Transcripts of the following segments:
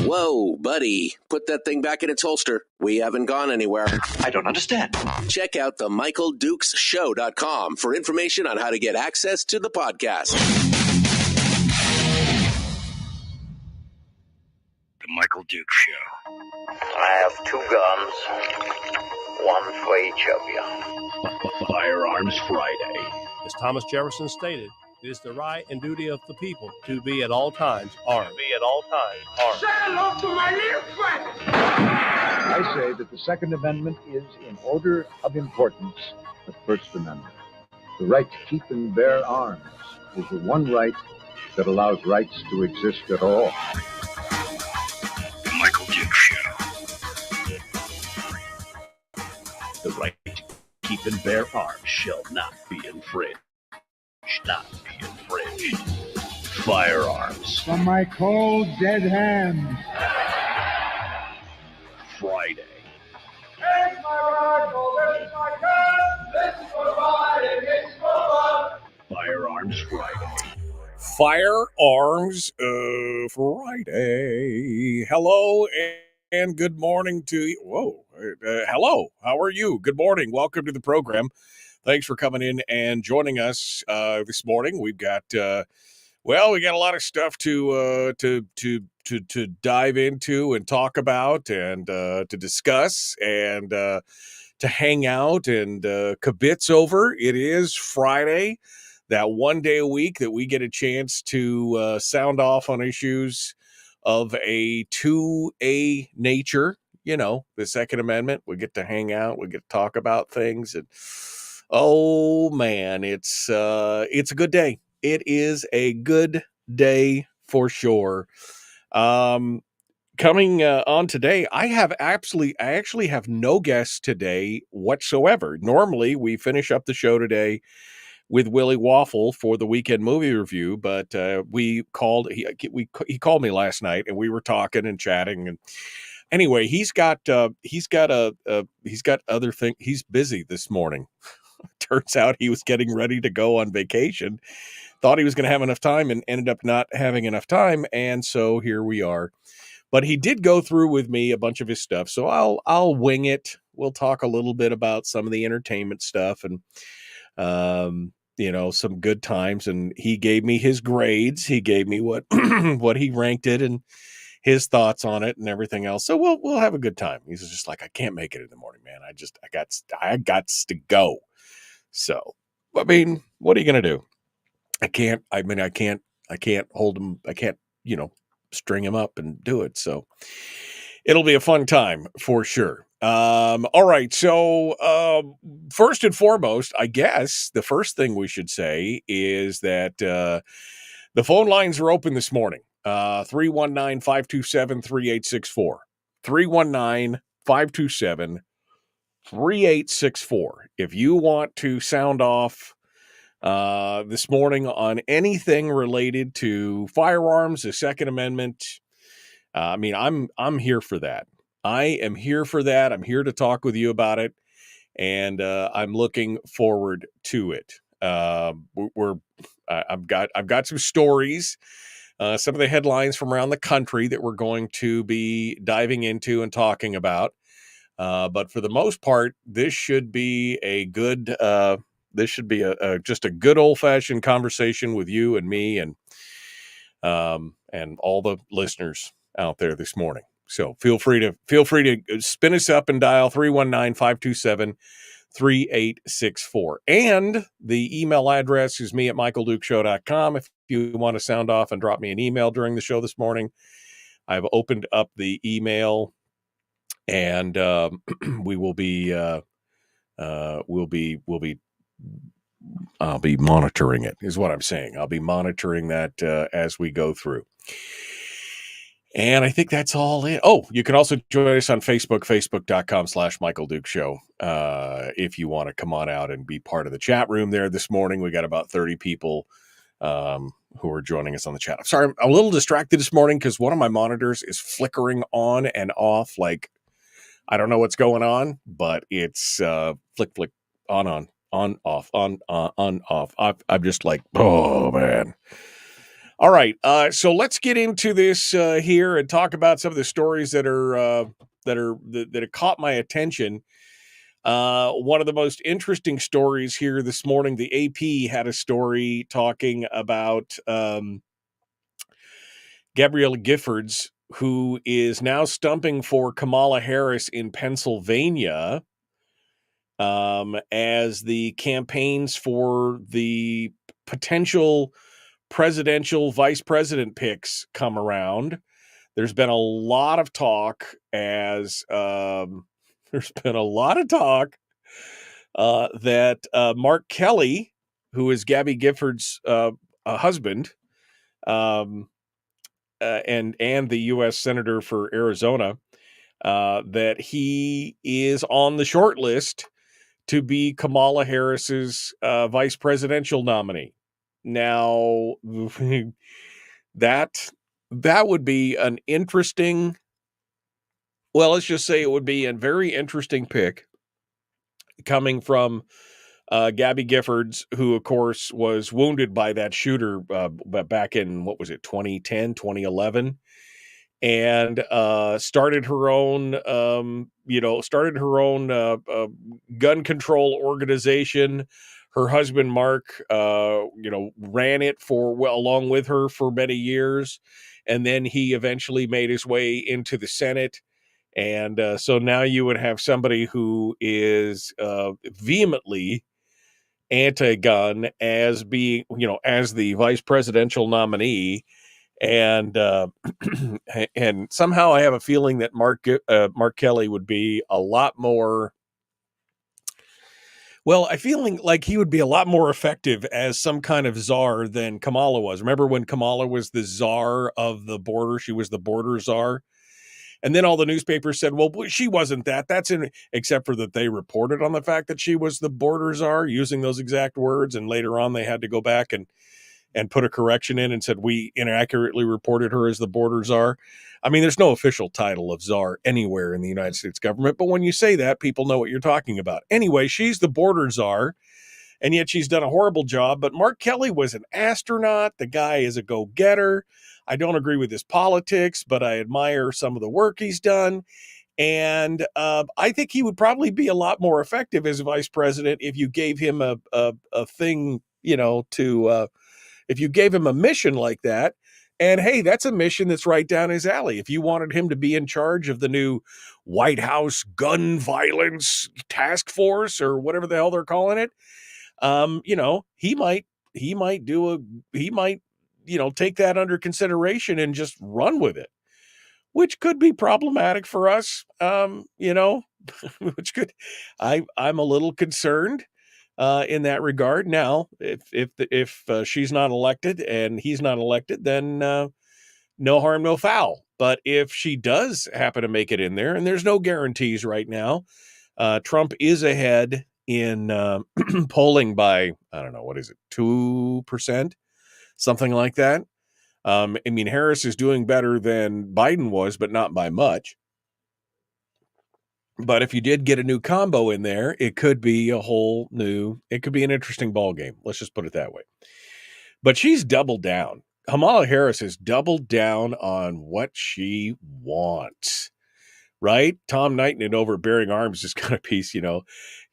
Whoa, buddy. Put that thing back in its holster. We haven't gone anywhere. I don't understand. Check out the MichaelDukesShow.com for information on how to get access to the podcast. The Michael Dukes Show. I have 2 guns, one for each of you. Firearms Friday. As Thomas Jefferson stated, it is the right and duty of the people to be at all times armed. Say hello to my little friend. I say that the Second Amendment is, in order of importance, the First Amendment. The right to keep and bear arms is the one right that allows rights to exist at all. The Michael Dukes Show. The right to keep and bear arms shall not be infringed. Firearms. From my cold, dead hands. Friday. Here's my rifle, this is my gun, this is for riding, it's for fun. Firearms Friday. Firearms Friday. Hello and good morning to you. Whoa. Hello. How are you? Good morning. Welcome to the program. Thanks for coming in and joining us this morning. We've got we got a lot of stuff to dive into and talk about and to discuss and to hang out and kibitz over. It is Friday, that one day a week that we get a chance to sound off on issues of a 2A nature. You know, the Second Amendment. We get to hang out. We get to talk about things. And oh man, it's a good day. It is a good day for sure. Coming on today, I actually have no guests today whatsoever. Normally, we finish up the show today with Willie Waffle for the weekend movie review, but he called me last night and we were talking and chatting. And anyway, he's got other things. He's busy this morning. Turns out he was getting ready to go on vacation. Thought he was going to have enough time and ended up not having enough time. And so here we are. But he did go through with me a bunch of his stuff. So I'll wing it. We'll talk a little bit about some of the entertainment stuff and, some good times. And he gave me his grades. He gave me what he ranked it and his thoughts on it and everything else. So we'll have a good time. He's just like, I can't make it in the morning, man. I got to go. So, I mean, what are you going to do? I can't hold him. I can't, string him up and do it. So it'll be a fun time for sure. All right. So, first and foremost, I guess the first thing we should say is that, the phone lines are open this morning. 319-527-3864. 319-527-3864. If you want to sound off this morning on anything related to firearms, the Second Amendment, I'm here for that. I am here for that. I'm here to talk with you about it, and I'm looking forward to it. I've got some stories, some of the headlines from around the country that we're going to be diving into and talking about. But for the most part, this should be a good. This should be just a good old fashioned conversation with you and me and all the listeners out there this morning. So feel free to spin us up and dial 319-527-3864. And the email address is me at michaeldukeshow.com. If you want to sound off and drop me an email during the show this morning, I've opened up the email. And I'll be monitoring it, is what I'm saying. I'll be monitoring that as we go through. And I think that's all it. Oh, you can also join us on Facebook, facebook.com/Michael Dukes Show. If you want to come on out and be part of the chat room there this morning. We got about 30 people who are joining us on the chat. I'm sorry, I'm a little distracted this morning because one of my monitors is flickering on and off. Like, I don't know what's going on, but it's flick, on, on, off, on, off. I'm just like, oh man. All right. So let's get into this here and talk about some of the stories that have caught my attention. One of the most interesting stories here this morning, the AP had a story talking about Gabrielle Giffords, who is now stumping for Kamala Harris in Pennsylvania as the campaigns for the potential presidential vice president picks come around. There's been a lot of talk that Mark Kelly, who is Gabby Giffords' husband, and the U.S. Senator for Arizona, that he is on the short list to be Kamala Harris's vice presidential nominee. Now, that would be an interesting, well, let's just say it would be a very interesting pick coming from Gabby Giffords, who, of course, was wounded by that shooter back in, 2010, 2011, and started her own gun control organization. Her husband, Mark, ran it along with her for many years. And then he eventually made his way into the Senate. And so now you would have somebody who is vehemently anti-gun as being, as the vice presidential nominee. And and somehow I have a feeling that Mark Kelly would be a lot more. Well, I feel like he would be a lot more effective as some kind of czar than Kamala was. Remember when Kamala was the czar of the border? She was the border czar. And then all the newspapers said, well, she wasn't that. Except for that they reported on the fact that she was the border czar using those exact words. And later on, they had to go back and put a correction in and said, we inaccurately reported her as the border czar. I mean, there's no official title of czar anywhere in the United States government, but when you say that, people know what you're talking about. Anyway, she's the border czar, and yet she's done a horrible job. But Mark Kelly was an astronaut. The guy is a go-getter. I don't agree with his politics, but I admire some of the work he's done. And I think he would probably be a lot more effective as vice president if you gave him a thing, if you gave him a mission like that. And hey, that's a mission that's right down his alley. If you wanted him to be in charge of the new White House gun violence task force or whatever the hell they're calling it, he might take that under consideration and just run with it, which could be problematic for us. I'm a little concerned in that regard. Now, if she's not elected and he's not elected, then no harm, no foul. But if she does happen to make it in there, and there's no guarantees right now, Trump is ahead in polling by, I don't know, what is it, 2%, something like that. Harris is doing better than Biden was, but not by much. But if you did get a new combo in there, it could be it could be an interesting ball game. Let's just put it that way. But she's doubled down. Kamala Harris has doubled down on what she wants, right? Tom Knighton over at Bearing Arms just got a piece,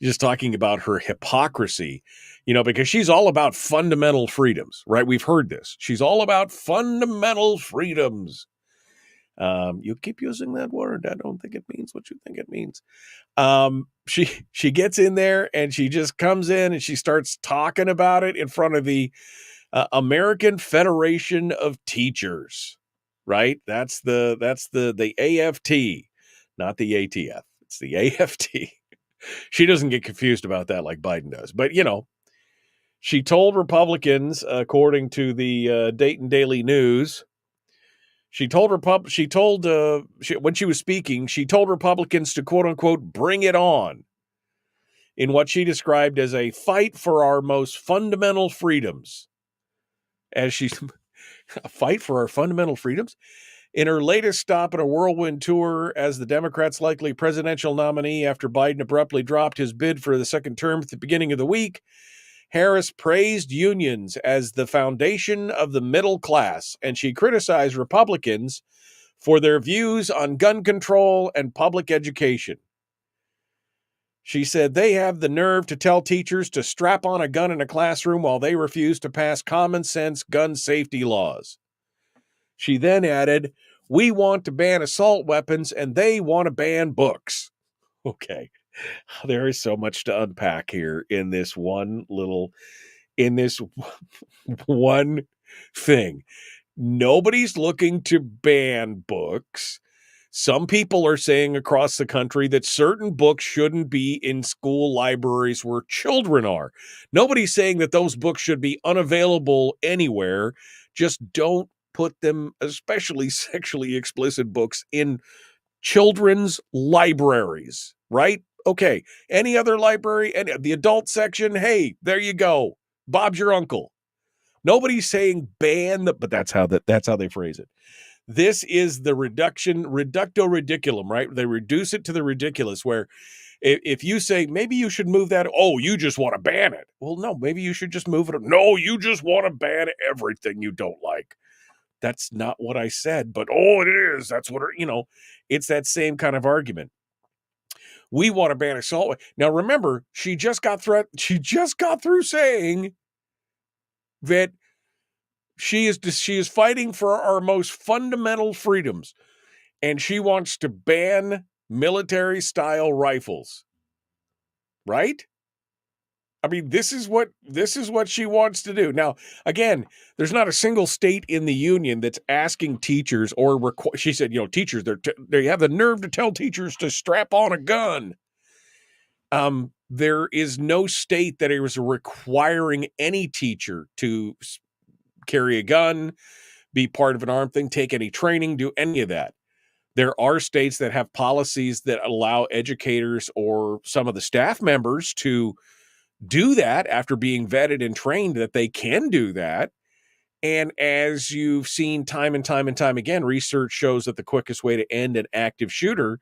just talking about her hypocrisy, because she's all about fundamental freedoms, right? We've heard this. She's all about fundamental freedoms. You keep using that word. I don't think it means what you think it means. She gets in there and she just comes in and she starts talking about it in front of the American Federation of Teachers, right? That's the AFT, not the ATF. It's the AFT. She doesn't get confused about that like Biden does. But, she told Republicans, according to the Dayton Daily News, when she was speaking, she told Republicans to, quote unquote, bring it on in what she described as a fight for our most fundamental freedoms. As she's a fight for our fundamental freedoms. In her latest stop on a whirlwind tour as the Democrats' likely presidential nominee after Biden abruptly dropped his bid for the second term at the beginning of the week, Harris praised unions as the foundation of the middle class, and she criticized Republicans for their views on gun control and public education. She said they have the nerve to tell teachers to strap on a gun in a classroom while they refuse to pass common sense gun safety laws. She then added, we want to ban assault weapons and they want to ban books. Okay. There is so much to unpack here in this one thing. Nobody's looking to ban books. Some people are saying across the country that certain books shouldn't be in school libraries where children are. Nobody's saying that those books should be unavailable anywhere. Just don't put them, especially sexually explicit books, in children's libraries, right? Okay. Any other library, and the adult section, hey, there you go. Bob's your uncle. Nobody's saying ban but that's how they phrase it. This is the reducto ridiculum, right? They reduce it to the ridiculous, where if you say, maybe you should move that, oh, you just want to ban it. Well, no, maybe you should just move it. No, you just want to ban everything you don't like. That's not what I said, but it is. That's what, it's that same kind of argument. We want to ban assault. Now, remember, she just got through saying that she is fighting for our most fundamental freedoms, and she wants to ban military-style rifles. Right? I mean, this is what she wants to do. Now, again, there's not a single state in the union that's asking teachers she said, teachers, they have the nerve to tell teachers to strap on a gun. There is no state that is requiring any teacher to carry a gun, be part of an armed thing, take any training, do any of that. There are states that have policies that allow educators or some of the staff members to do that after being vetted and trained that they can do that. And as you've seen time and time and time again, research shows that the quickest way to end an active shooter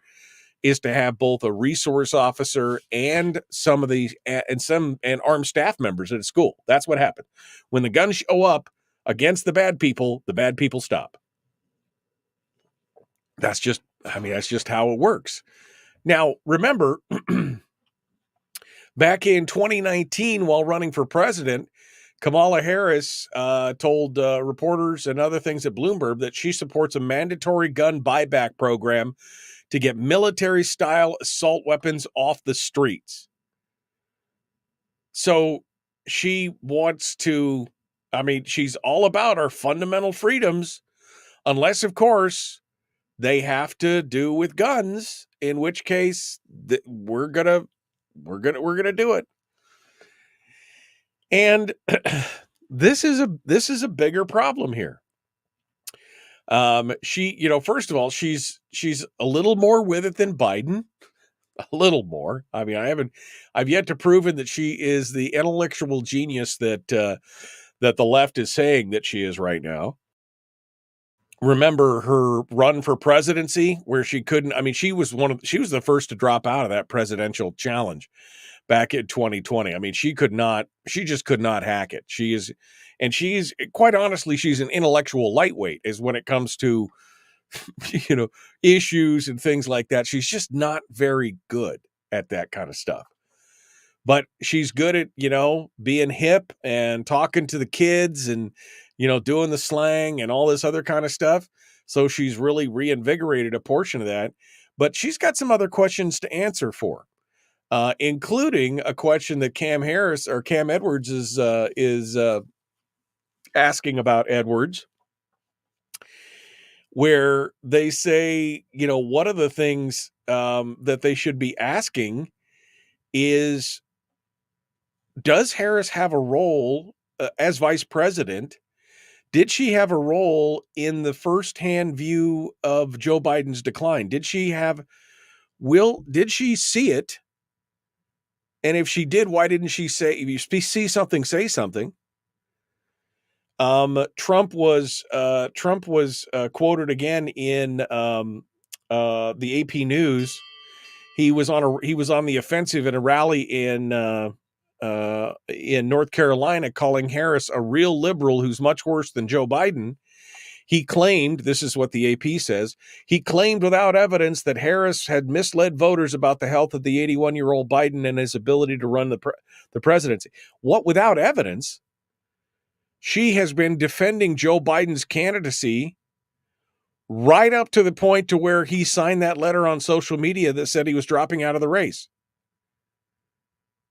is to have both a resource officer and and armed staff members at a school. That's what happened. When the guns show up against the bad people stop. That's just how it works. Now, remember, back in 2019, while running for president, Kamala Harris told reporters and other things at Bloomberg that she supports a mandatory gun buyback program to get military-style assault weapons off the streets. So she wants to, she's all about our fundamental freedoms, unless, of course, they have to do with guns, in which case we're gonna do it. And this is a bigger problem here. She, first of all, she's a little more with it than Biden, a little more. I've yet to proven that she is the intellectual genius that the left is saying that she is right now. Remember her run for presidency, where she couldn't. She was the first to drop out of that presidential challenge back in 2020. She just could not hack it. She's quite honestly, she's an intellectual lightweight as when it comes to, issues and things like that. She's just not very good at that kind of stuff. But she's good at, being hip and talking to the kids and, doing the slang and all this other kind of stuff. So she's really reinvigorated a portion of that. But she's got some other questions to answer for, including a question that Cam Edwards is asking about Edwards, where they say, one of the things that they should be asking is, does Harris have a role as vice president? Did she have a role in the firsthand view of Joe Biden's decline? Did she see it? And if she did, why didn't she say, if you see something, say something? Trump was quoted again in the AP News. He was on the offensive at a rally in North Carolina, calling Harris a real liberal who's much worse than Joe Biden. He claimed, this is what the AP says, he claimed without evidence that Harris had misled voters about the health of the 81-year-old Biden and his ability to run the presidency. What, without evidence? She has been defending Joe Biden's candidacy right up to the point to where he signed that letter on social media that said he was dropping out of the race.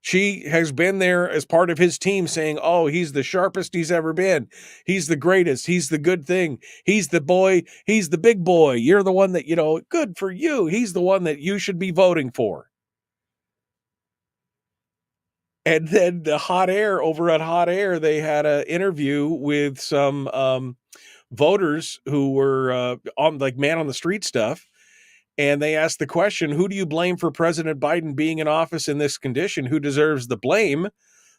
She has been there as part of his team saying, oh, he's the sharpest he's ever been. He's the greatest. He's the good thing. He's the boy. He's the big boy. You're the one that, good for you. He's the one that you should be voting for. And then the Hot Air, over at Hot Air, they had an interview with some voters who were on like man on the street stuff. And they asked the question, who do you blame for President Biden being in office in this condition? Who deserves the blame?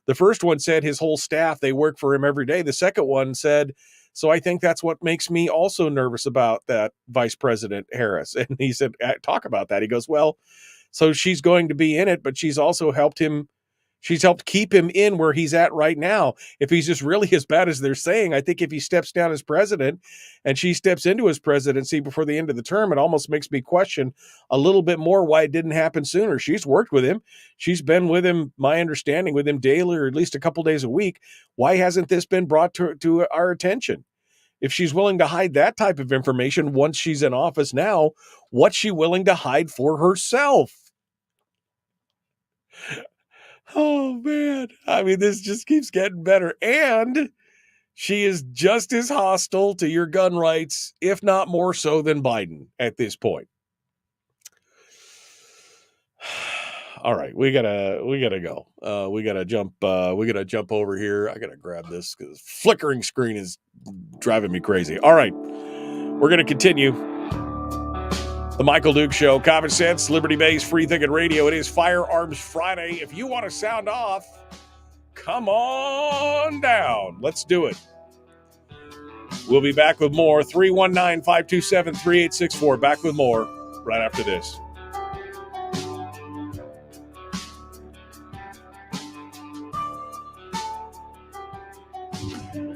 The first one said his whole staff, they work for him every day. The second one said, so I think that's what makes me also nervous about that Vice President Harris. And he said, talk about that. He goes, well, so she's going to be in it, but she's also helped him. She's helped keep him in where he's at right now. If he's just really as bad as they're saying, I think if he steps down as president and she steps into his presidency before the end of the term, it almost makes me question a little bit more why it didn't happen sooner. She's worked with him. She's been with him, my understanding, with him daily or at least a couple days a week. Why hasn't this been brought to our attention? If she's willing to hide that type of information once she's in office now, what's she willing to hide for herself? Oh, man. I mean, this just keeps getting better. And she is just as hostile to your gun rights, if not more so than Biden at this point. All right, we gotta go. We gotta jump over here. I gotta grab this because flickering screen is driving me crazy. All right, we're gonna continue. The Michael Duke Show, common sense, liberty-based, free-thinking radio. It is Firearms Friday. If you want to sound off, come on down. Let's do it. We'll be back with more. 319-527-3864. Back with more right after this.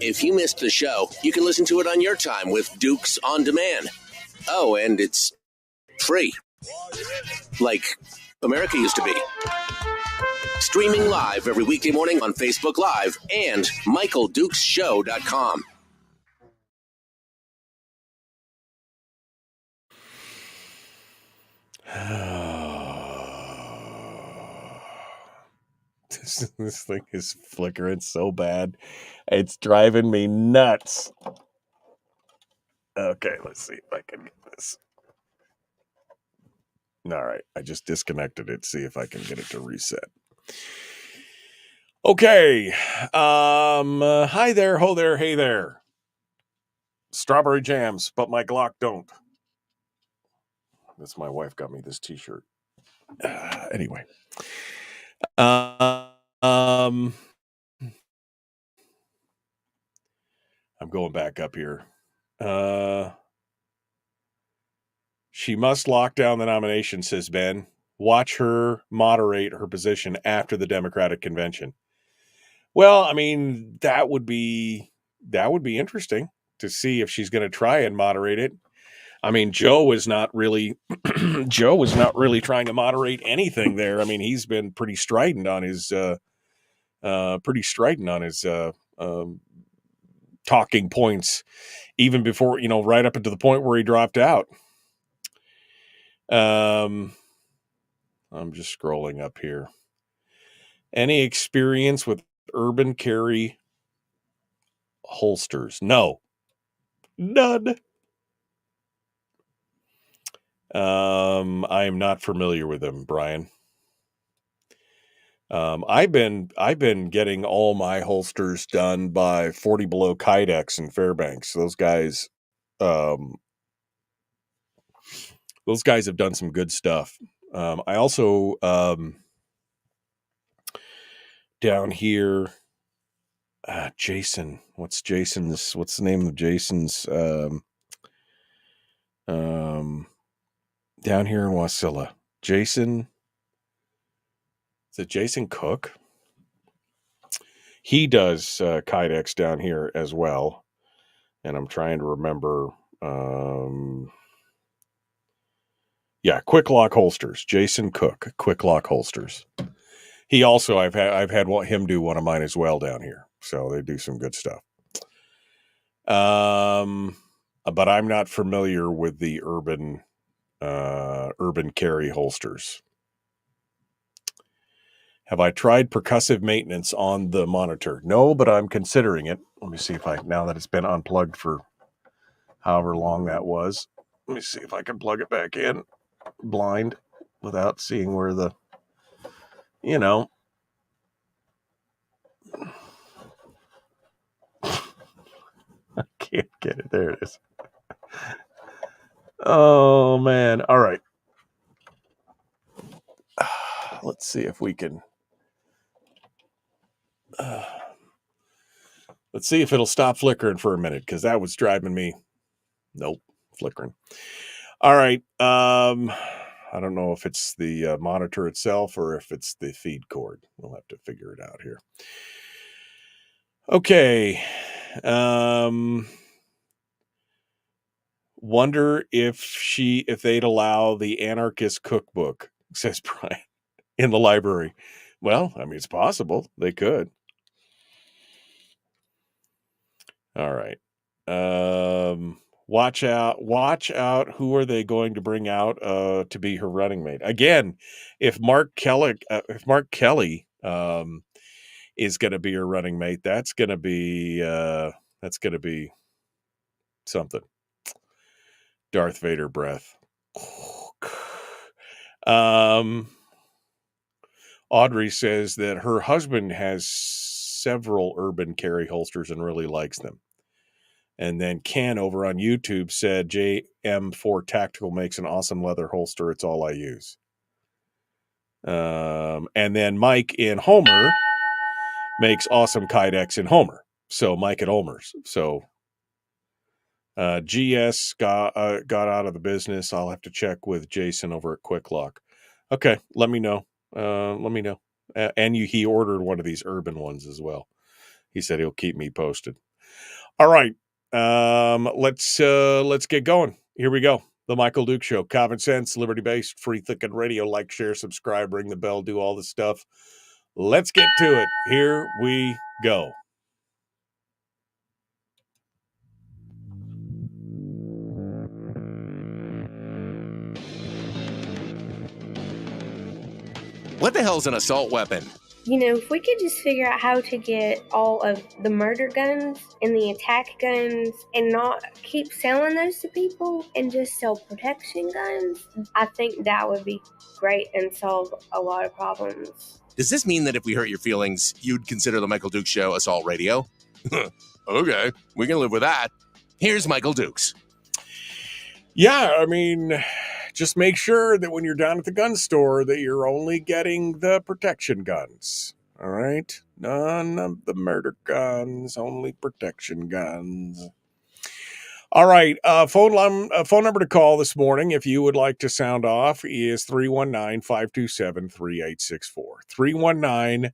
If you missed the show, you can listen to it on your time with Dukes On Demand. Oh, and it's free. Like America used to be. Streaming live every weekday morning on Facebook Live and MichaelDukesShow.com. This thing is flickering so bad. It's driving me nuts. Okay, let's see if I can get this. All right, I just disconnected it. See if I can get it to reset. Okay. Hi there, ho there, hey there. Strawberry jams, but my Glock don't. That's my wife got me this t-shirt. Anyway. I'm going back up here. She must lock down the nomination, says Ben. Watch her moderate her position after the Democratic convention. Well, I mean, that would be interesting to see if she's going to try and moderate it. I mean, Joe was not really trying to moderate anything there. I mean, he's been pretty strident on his talking points, even before, right up into the point where he dropped out. I'm just scrolling up here. Any experience with urban carry holsters? No. None. I am not familiar with them, Brian. I've been getting all my holsters done by 40 Below Kydex in Fairbanks. Those guys have done some good stuff. I also down here Jason. What's the name of Jason's down here in Wasilla? Jason. Is it Jason Cook? He does Kydex down here as well. And I'm trying to remember. Quick Lock Holsters. Jason Cook, Quick Lock Holsters. He also, I've had him do one of mine as well down here. So they do some good stuff. But I'm not familiar with the urban carry holsters. Have I tried percussive maintenance on the monitor? No, but I'm considering it. Let me see if now that it's been unplugged for however long that was, let me see if I can plug it back in blind without seeing where I can't get it. There it is. Oh, man. All right. Let's see if we can. Let's see if it'll stop flickering for a minute, because that was driving me. Nope, flickering. All right. I don't know if it's the monitor itself or if it's the feed cord. We'll have to figure it out here. Okay. Wonder if they'd allow the anarchist cookbook, says Brian, in the library. Well, I mean, it's possible they could. All right. Watch out. Who are they going to bring out to be her running mate? Again, if Mark Kelly is going to be her running mate, that's going to be something. Darth Vader breath. Audrey says that her husband has several urban carry holsters and really likes them. And then Ken over on YouTube said JM4 Tactical makes an awesome leather holster. It's all I use. And then Mike in Homer makes awesome Kydex in Homer. So Mike at Homer's. So GS got out of the business. I'll have to check with Jason over at Quick Lock. Okay, let me know. And he ordered one of these urban ones as well. He said he'll keep me posted. All right. Let's get going. Here we go. The Michael Duke Show. Common sense, liberty-based, free thinking radio. Like, share, subscribe, ring the bell, do all the stuff. Let's get to it. Here we go. What the hell's an assault weapon? You know, if we could just figure out how to get all of the murder guns and the attack guns and not keep selling those to people and just sell protection guns, I think that would be great and solve a lot of problems. Does this mean that if we hurt your feelings, you'd consider the Michael Dukes Show assault radio? Okay, we can live with that. Here's Michael Dukes. Yeah, I mean, just make sure that when you're down at the gun store that you're only getting the protection guns. All right? None of the murder guns, only protection guns. All right, phone number to call this morning if you would like to sound off is 319-527-3864.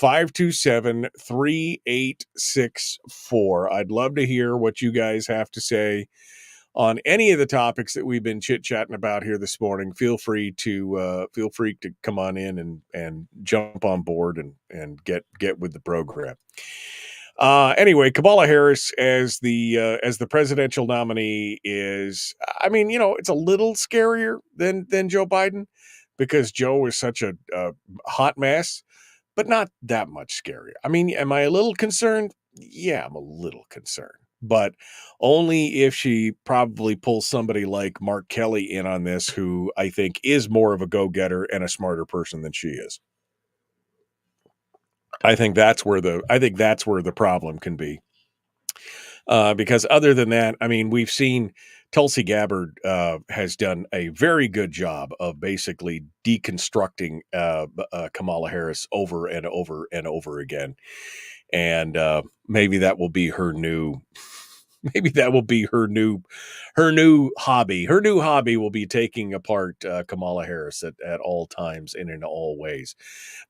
319-527-3864. I'd love to hear what you guys have to say on any of the topics that we've been chit-chatting about here this morning. Feel free to come on in and jump on board and get with the program. Anyway, Kamala Harris as the presidential nominee is, I mean, it's a little scarier than Joe Biden because Joe is such a hot mess, but not that much scarier. I mean, am I a little concerned? Yeah, I'm a little concerned. But only if she probably pulls somebody like Mark Kelly in on this, who I think is more of a go-getter and a smarter person than she is. I think that's where the problem can be. Because other than that, I mean, we've seen Tulsi Gabbard has done a very good job of basically deconstructing Kamala Harris over and over and over again. And maybe that will be her new. Maybe that will be her new hobby. Her new hobby will be taking apart Kamala Harris at all times and in all ways.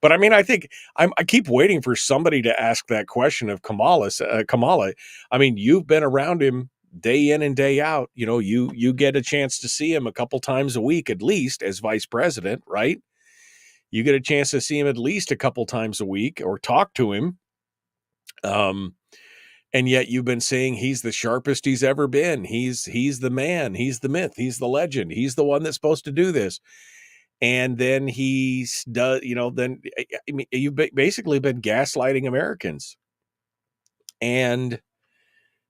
But I mean, I think I keep waiting for somebody to ask that question of Kamala. Kamala, I mean, you've been around him day in and day out. You know, you get a chance to see him a couple times a week at least as vice president, right? You get a chance to see him at least a couple times a week or talk to him. And yet you've been saying he's the sharpest he's ever been. He's the man. He's the myth. He's the legend. He's the one that's supposed to do this. And then he's does, then I mean, you've basically been gaslighting Americans. And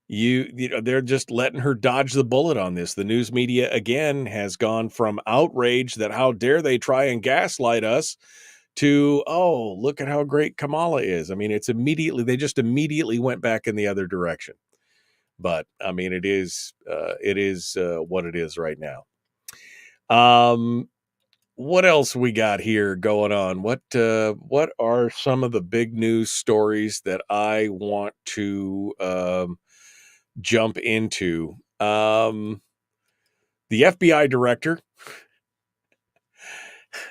they're just letting her dodge the bullet on this. The news media again has gone from outrage that how dare they try and gaslight us to, oh, look at how great Kamala is. I mean, they just immediately went back in the other direction. But I mean, it is what it is right now. What else we got here going on? What are some of the big news stories that I want to jump into? The FBI director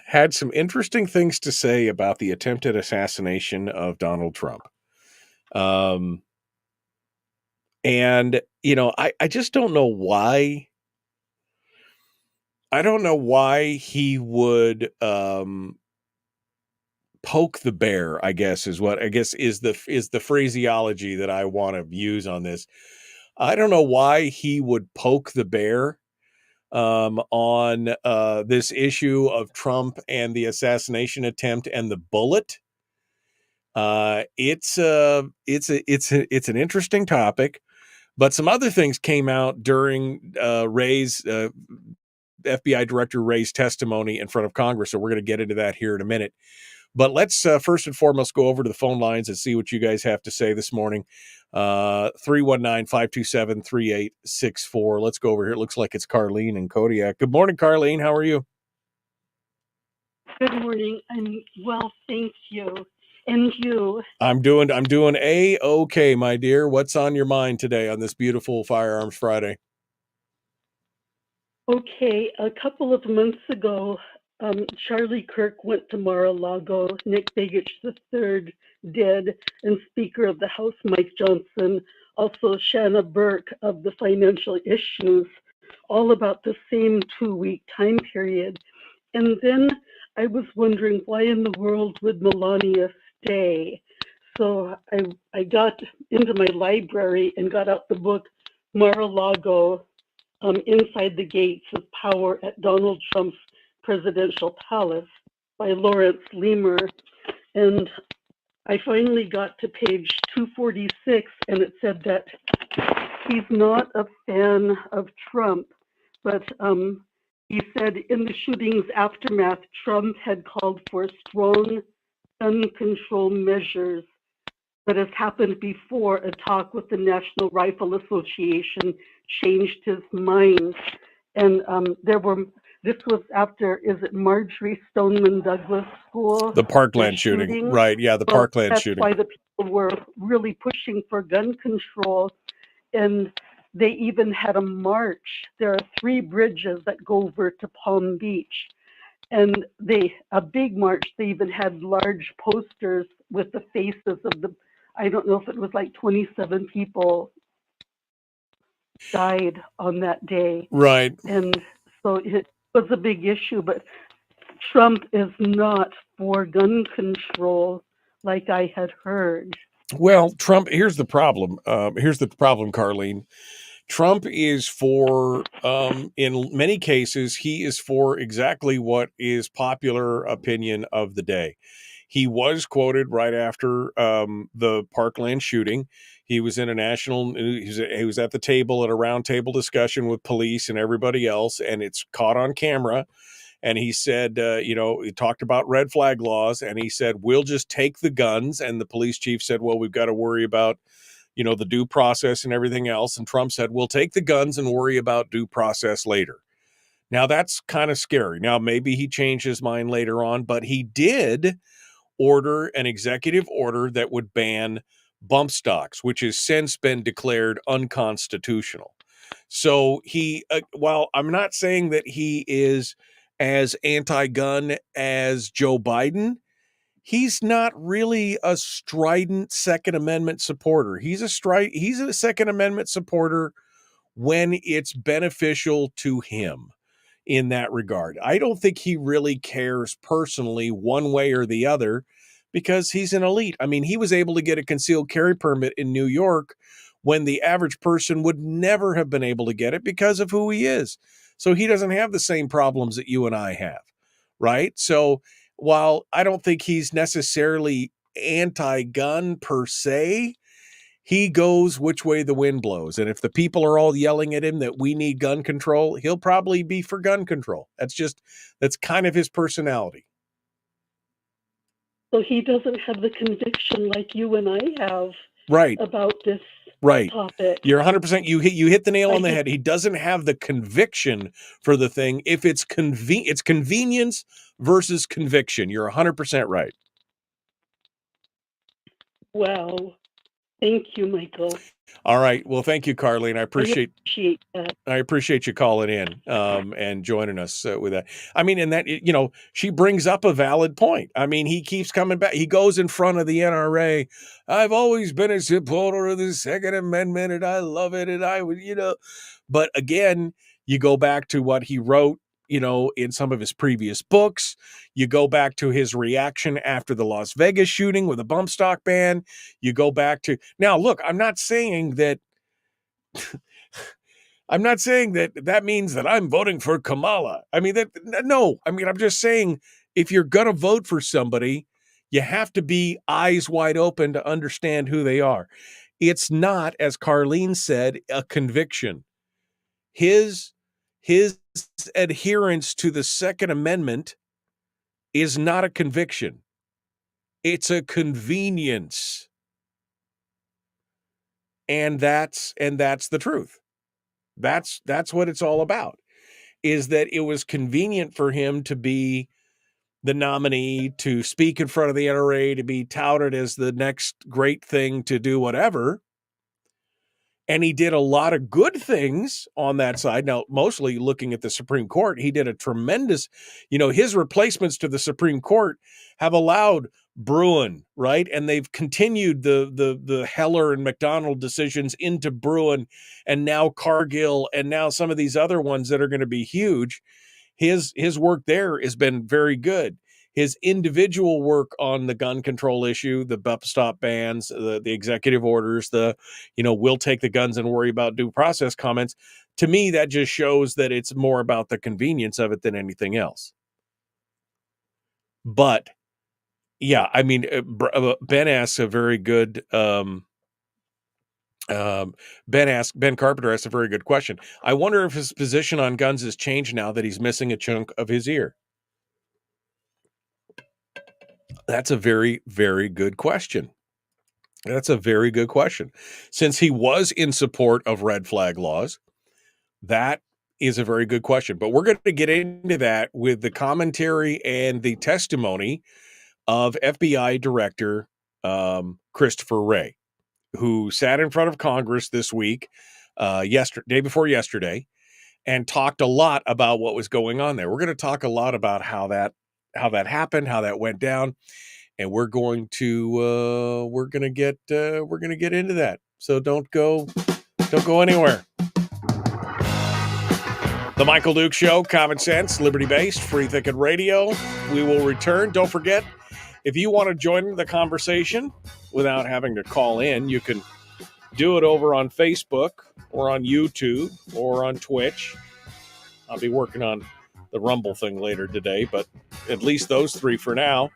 had some interesting things to say about the attempted assassination of Donald Trump. And, I just don't know why. I don't know why he would poke the bear, I guess is the phraseology that I want to use on this. I don't know why he would poke the bear on this issue of Trump and the assassination attempt and the bullet. It's an interesting topic, but some other things came out during Ray's FBI Director Ray's testimony in front of Congress, so we're going to get into that here in a minute. But let's first and foremost go over to the phone lines and see what you guys have to say this morning. 319-527-3864. Let's go over here. It looks like it's Carlene and Kodiak. Good morning, Carlene. How are you? Good morning. I'm well, thank you. And you? I'm doing A-okay, my dear. What's on your mind today on this beautiful Firearms Friday? Okay, a couple of months ago, Charlie Kirk went to Mar-a-Lago, Nick Begich III did, and Speaker of the House Mike Johnson, also Shanna Burke of the Financial Issues, all about the same 2-week time period. And then I was wondering, why in the world would Melania stay? So I got into my library and got out the book Mar-a-Lago, Inside the Gates of Power at Donald Trump's Presidential Palace by Lawrence Leamer. And I finally got to page 246, and it said that he's not a fan of Trump, but he said in the shooting's aftermath, Trump had called for strong gun control measures. But as happened before, a talk with the National Rifle Association changed his mind. And this was after, is it Marjorie Stoneman Douglas School? The Parkland shooting. Right, yeah, the Parkland shooting. That's why the people were really pushing for gun control. And they even had a march. There are 3 bridges that go over to Palm Beach. And a big march, they even had large posters with the faces of I don't know if it was like 27 people died on that day. Right. And so it was a big issue, but Trump is not for gun control like I had heard. Well, Trump, here's the problem. Carlene. Trump is for, in many cases, he is for exactly what is popular opinion of the day. He was quoted right after the Parkland shooting. He was in he was at the table at a round table discussion with police and everybody else, and it's caught on camera. And he said, he talked about red flag laws, and he said, we'll just take the guns. And the police chief said, well, we've got to worry about the due process and everything else. And Trump said, we'll take the guns and worry about due process later. Now, that's kind of scary. Now, maybe he changed his mind later on, but he did order an executive order that would ban bump stocks, which has since been declared unconstitutional. So he, while I'm not saying that he is as anti-gun as Joe Biden, he's not really a strident Second Amendment supporter. He's a Second Amendment supporter when it's beneficial to him in that regard. I don't think he really cares personally one way or the other because he's an elite. I mean, he was able to get a concealed carry permit in New York when the average person would never have been able to get it because of who he is. So he doesn't have the same problems that you and I have, right? So while I don't think he's necessarily anti-gun per se, he goes which way the wind blows. And if the people are all yelling at him that we need gun control, he'll probably be for gun control. That's kind of his personality. So he doesn't have the conviction like you and I have Right. about this Right. topic. You're 100%. You hit the nail on the head. He doesn't have the conviction for the thing. If it's convenience versus conviction. You're 100% right. Wow. Thank you, Michael. All right. Well, thank you, Carlene. I appreciate that. I appreciate you calling in and joining us with that. I mean, and that, she brings up a valid point. I mean, he keeps coming back. He goes in front of the NRA. I've always been a supporter of the Second Amendment and I love it. And I would, but again, you go back to what he wrote, in some of his previous books. You go back to his reaction after the Las Vegas shooting with a bump stock ban. You go back to, now look, I'm not saying that that means that I'm voting for Kamala. I mean, I'm just saying if you're going to vote for somebody, you have to be eyes wide open to understand who they are. It's not, as Carlene said, a conviction. His adherence to the Second Amendment is not a conviction. It's a convenience. And that's the truth. That's what it's all about, is that it was convenient for him to be the nominee, to speak in front of the NRA, to be touted as the next great thing to do whatever. And he did a lot of good things on that side. Now, mostly looking at the Supreme Court, he did a tremendous, his replacements to the Supreme Court have allowed Bruen, right? And they've continued the Heller and McDonald decisions into Bruen and now Cargill and now some of these other ones that are going to be huge. His work there has been very good. His individual work on the gun control issue, the bump stop bans, the executive orders, we'll take the guns and worry about due process comments. To me, that just shows that it's more about the convenience of it than anything else. But yeah, I mean, Ben asks a very good, Ben Carpenter asks a very good question. I wonder if his position on guns has changed now that he's missing a chunk of his ear. That's a very, very good question. That's a very good question. Since he was in support of red flag laws, that is a very good question. But we're going to get into that with the commentary and the testimony of FBI Director Christopher Wray, who sat in front of Congress this week, day before yesterday, and talked a lot about what was going on there. We're going to talk a lot about how that happened, how that went down, and we're going to get into that. So don't go anywhere. The Michael Duke Show, common sense, liberty-based, free thinking radio. We will return. Don't forget, if you want to join the conversation without having to call in, you can do it over on Facebook or on YouTube or on Twitch. I'll be working on the Rumble thing later today, but at least those three for now.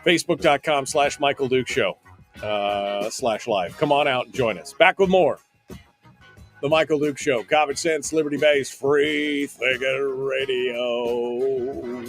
Facebook.com/Michael Duke Show /live. Come on out and join us. Back with more. The Michael Duke Show, common sense, liberty-based, free thinking radio.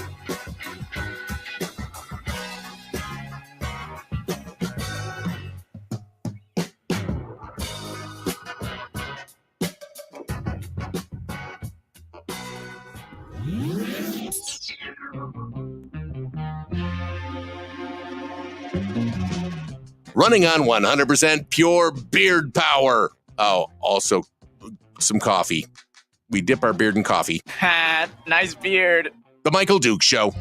running on 100% pure beard power. Oh, also some coffee. We dip our beard in coffee. Ha, nice beard. The Michael Duke Show.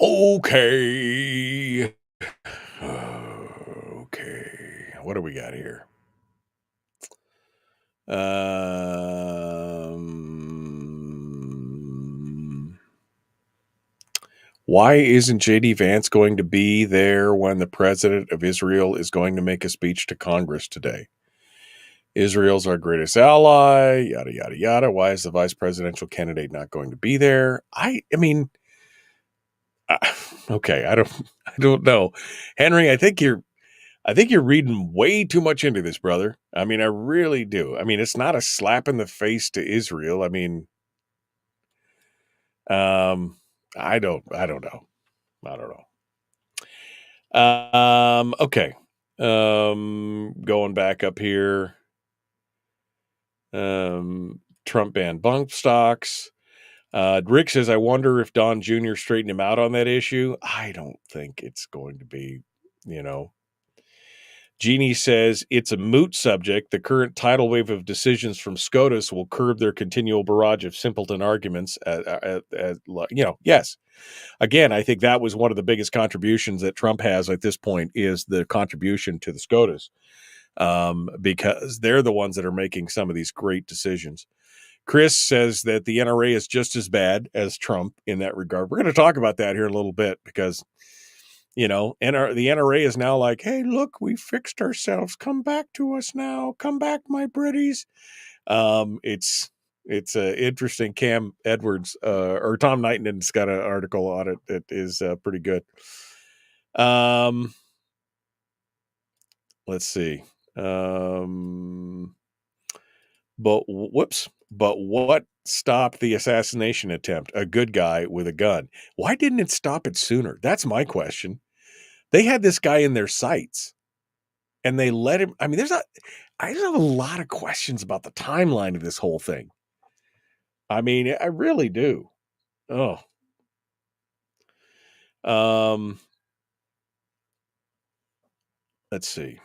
Okay. Okay. What do we got here? Why isn't JD Vance going to be there when the president of Israel is going to make a speech to Congress today? Israel's our greatest ally, yada, yada, yada. Why is the vice presidential candidate not going to be there? I mean, okay, I don't know. Henry, I think you're reading way too much into this, brother. I mean, I really do. I mean, it's not a slap in the face to Israel. I mean, I don't know. Okay. Going back up here. Trump banned bump stocks. Rick says, I wonder if Don Jr. straightened him out on that issue. I don't think it's going to be, Jeannie says it's a moot subject. The current tidal wave of decisions from SCOTUS will curb their continual barrage of simpleton arguments. Yes. Again, I think that was one of the biggest contributions that Trump has at this point is the contribution to the SCOTUS, because they're the ones that are making some of these great decisions. Chris says that the NRA is just as bad as Trump in that regard. We're going to talk about that here in a little bit because, the NRA is now like, hey, look, we fixed ourselves. Come back to us now. Come back, my Britties. It's interesting. Cam Edwards or Tom Knighton's got an article on it that is pretty good. Let's see. But what stopped the assassination attempt? A good guy with a gun. Why didn't it stop it sooner? That's my question. They had this guy in their sights and they let him. I mean, I have a lot of questions about the timeline of this whole thing. I mean, I really do. Oh. Let's see.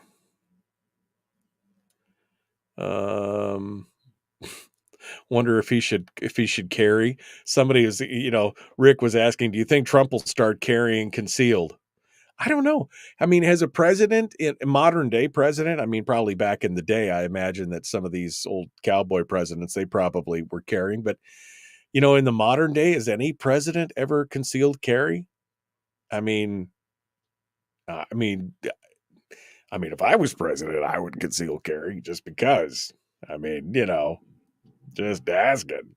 Wonder if he should carry. Somebody is, Rick was asking, do you think Trump will start carrying concealed? I don't know. I mean, as a president, a modern day president, I mean, probably back in the day, I imagine that some of these old cowboy presidents, they probably were carrying, but in the modern day, is any president ever concealed carry? I mean, if I was president, I would conceal carry just because. I mean, just asking.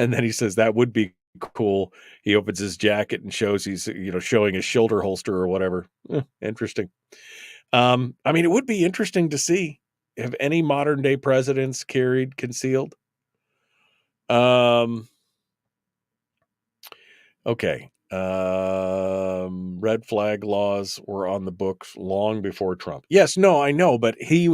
And then he says that would be cool. He opens his jacket and shows he's, showing his shoulder holster or whatever. Interesting. I mean, it would be interesting to see if any modern day presidents carried concealed. Okay. Red flag laws were on the books long before Trump. Yes, no, I know, but it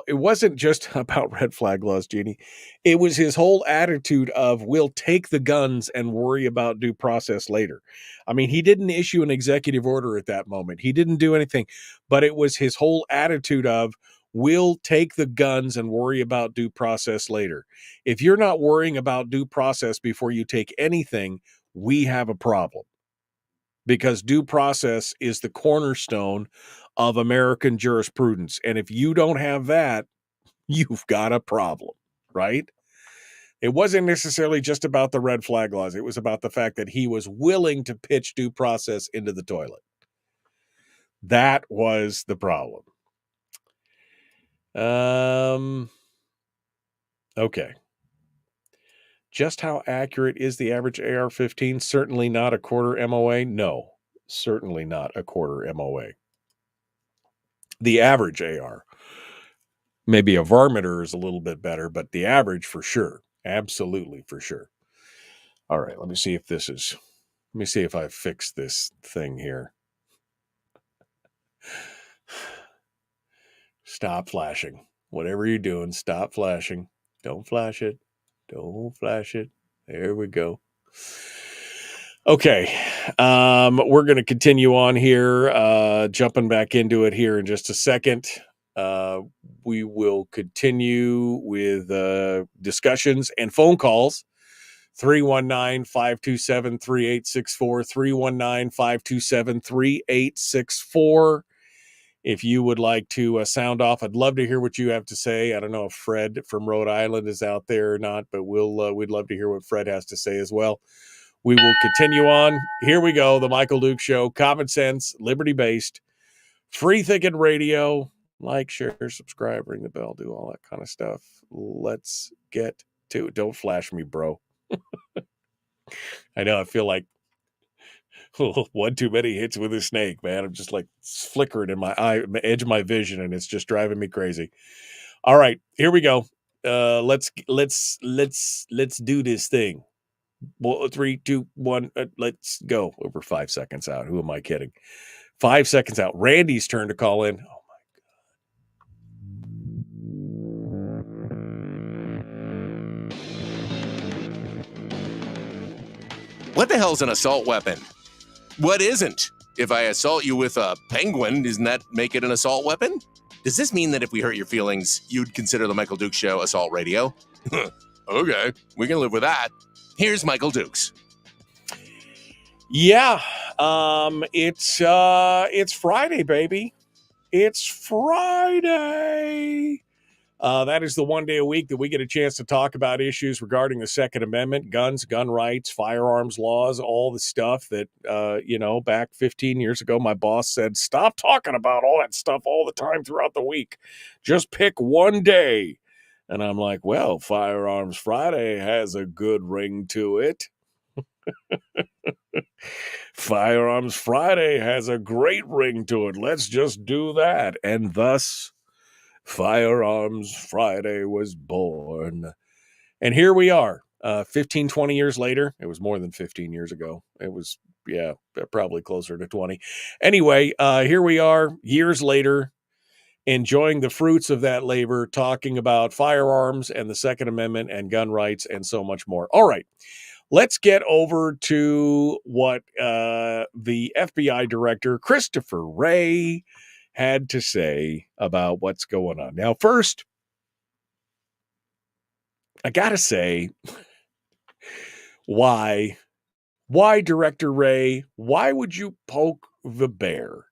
wasn't just about red flag laws, Jeannie. It was his whole attitude of we'll take the guns and worry about due process later. I mean, he didn't issue an executive order at that moment. He didn't do anything, but it was his whole attitude of we'll take the guns and worry about due process later. If you're not worrying about due process before you take anything, we have a problem, because due process is the cornerstone of American jurisprudence. And if you don't have that, you've got a problem, right? It wasn't necessarily just about the red flag laws. It was about the fact that he was willing to pitch due process into the toilet. That was the problem. Okay. Just how accurate is the average AR-15? Certainly not a quarter MOA. No, certainly not a quarter MOA. The average AR. Maybe a varminter is a little bit better, but the average for sure. Absolutely for sure. All right, let me see if I've fixed this thing here. Stop flashing. Whatever you're doing, stop flashing. Don't flash it. Don't flash it. There we go. Okay. We're going to continue on here, jumping back into it here in just a second. We will continue with discussions and phone calls. 319-527-3864, 319-527-3864. If you would like to sound off, I'd love to hear what you have to say. I don't know if Fred from Rhode Island is out there or not, but we'd love to hear what Fred has to say as well. We will continue on. Here we go, the Michael Duke Show, common sense, liberty-based, free-thinking radio. Like, share, subscribe, ring the bell, do all that kind of stuff. Let's get to it. Don't flash me, bro. I know, I feel like one too many hits with a snake, man. I'm just like flickering in my eye, edge of my vision, and it's just driving me crazy. All right, here we go. Let's do this thing. Well, 3, 2, 1. Let's go. Over 5 seconds out. Who am I kidding? 5 seconds out. Randy's turn to call in. Oh What the hell's an assault weapon? What isn't? If I assault you with a penguin, doesn't that make it an assault weapon? Does this mean that if we hurt your feelings, you'd consider the Michael Dukes Show assault radio? Okay, we can live with that. Here's Michael Dukes. Yeah, it's Friday, baby. It's Friday. That is the one day a week that we get a chance to talk about issues regarding the Second Amendment, guns, gun rights, firearms laws, all the stuff that, back 15 years ago, my boss said, stop talking about all that stuff all the time throughout the week. Just pick one day. And I'm like, well, Firearms Friday has a good ring to it. Firearms Friday has a great ring to it. Let's just do that. And thus, Firearms Friday was born. And here we are, 15, 20 years later. It was more than 15 years ago. It was, probably closer to 20. Anyway, here we are, years later, enjoying the fruits of that labor, talking about firearms and the Second Amendment and gun rights and so much more. All right, let's get over to what the FBI director, Christopher Wray, had to say about what's going on. Now, first, I got to say, why, Director Wray, why would you poke the bear?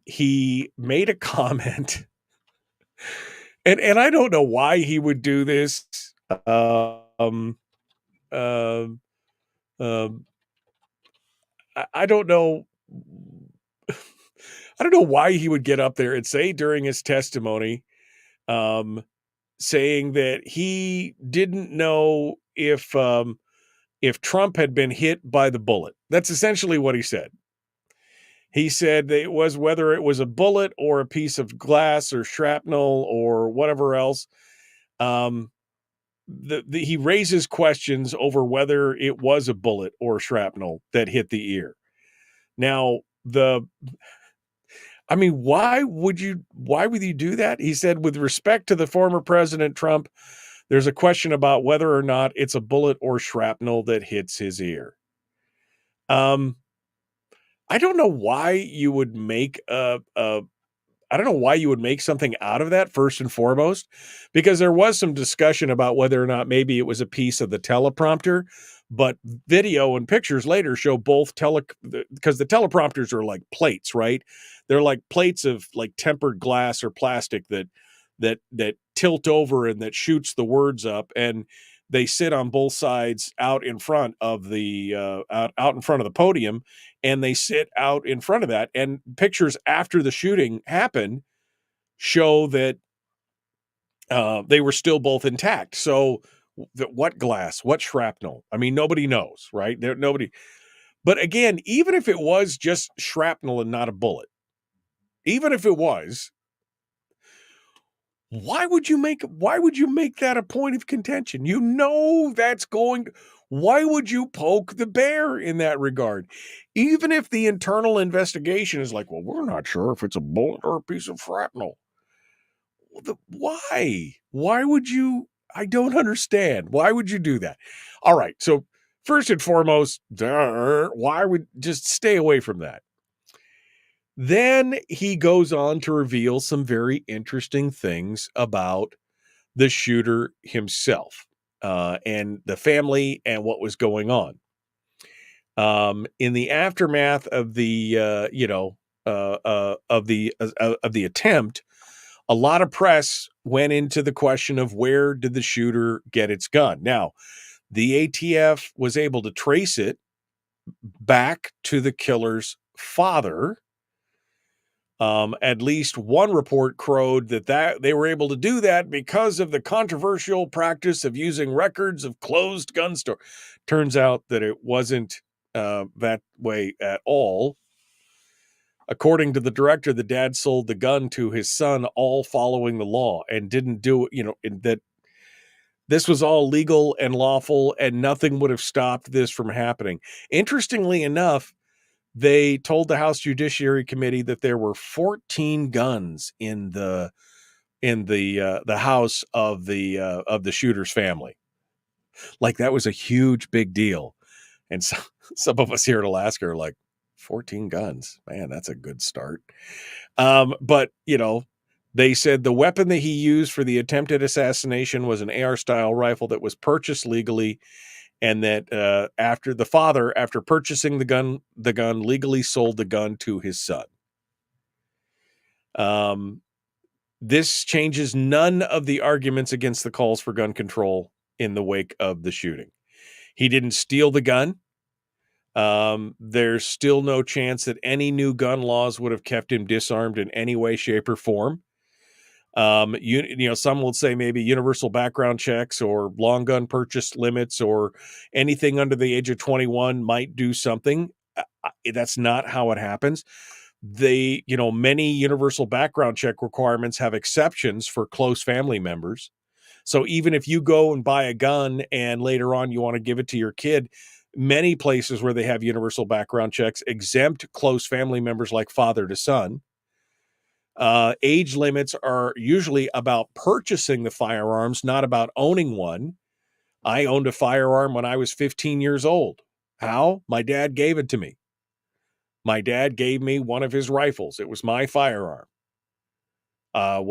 He made a comment, and I don't know why he would do this. I don't know. I don't know why he would get up there and say during his testimony, saying that he didn't know if Trump had been hit by the bullet. That's essentially what he said. He said that it was whether it was a bullet or a piece of glass or shrapnel or whatever else. He raises questions over whether it was a bullet or shrapnel that hit the ear. Now, why would you do that? He said, with respect to the former President Trump, there's a question about whether or not it's a bullet or shrapnel that hits his ear. I don't know why you would make something out of that, first and foremost, because there was some discussion about whether or not maybe it was a piece of the teleprompter, but video and pictures later show both because the teleprompters are like plates, right? They're like plates of like tempered glass or plastic that tilt over and that shoots the words up, and they sit on both sides out in front of the out in front of the podium, and they sit out in front of that. And pictures after the shooting happened show that they were still both intact. So what glass, what shrapnel? I mean, nobody knows, right? Nobody. But again, even if it was just shrapnel and not a bullet, even if it was, why would you make that a point of contention? You know that's why would you poke the bear in that regard? Even if the internal investigation is like, well, we're not sure if it's a bullet or a piece of shrapnel. Why? Why would you? I don't understand. Why would you do that? All right. So first and foremost, why would just stay away from that? Then he goes on to reveal some very interesting things about the shooter himself and the family and what was going on. In the aftermath of the of the attempt, a lot of press went into the question of where did the shooter get its gun. Now, the ATF was able to trace it back to the killer's father. At least one report crowed that they were able to do that because of the controversial practice of using records of closed gun store. Turns out that it wasn't that way at all. According to the director, the dad sold the gun to his son, all following the law, and didn't do it. That this was all legal and lawful, and nothing would have stopped this from happening. Interestingly enough, they told the House Judiciary Committee that there were 14 guns in the house of the shooter's family. Like that was a huge big deal. And so, some of us here in Alaska are like, 14 guns, man, that's a good start. But they said the weapon that he used for the attempted assassination was an AR style rifle that was purchased legally, and that after purchasing the gun legally sold the gun to his son. This changes none of the arguments against the calls for gun control in the wake of the shooting. He didn't steal the gun. There's still no chance that any new gun laws would have kept him disarmed in any way, shape, or form. Some will say maybe universal background checks or long gun purchase limits or anything under the age of 21 might do something. That's not how it happens. Many universal background check requirements have exceptions for close family members. So even if you go and buy a gun and later on you want to give it to your kid, many places where they have universal background checks exempt close family members like father to son. Age limits are usually about purchasing the firearms, not about owning one. I owned a firearm when I was 15 years old. How? My dad gave it to me. My dad gave me one of his rifles. It was my firearm. I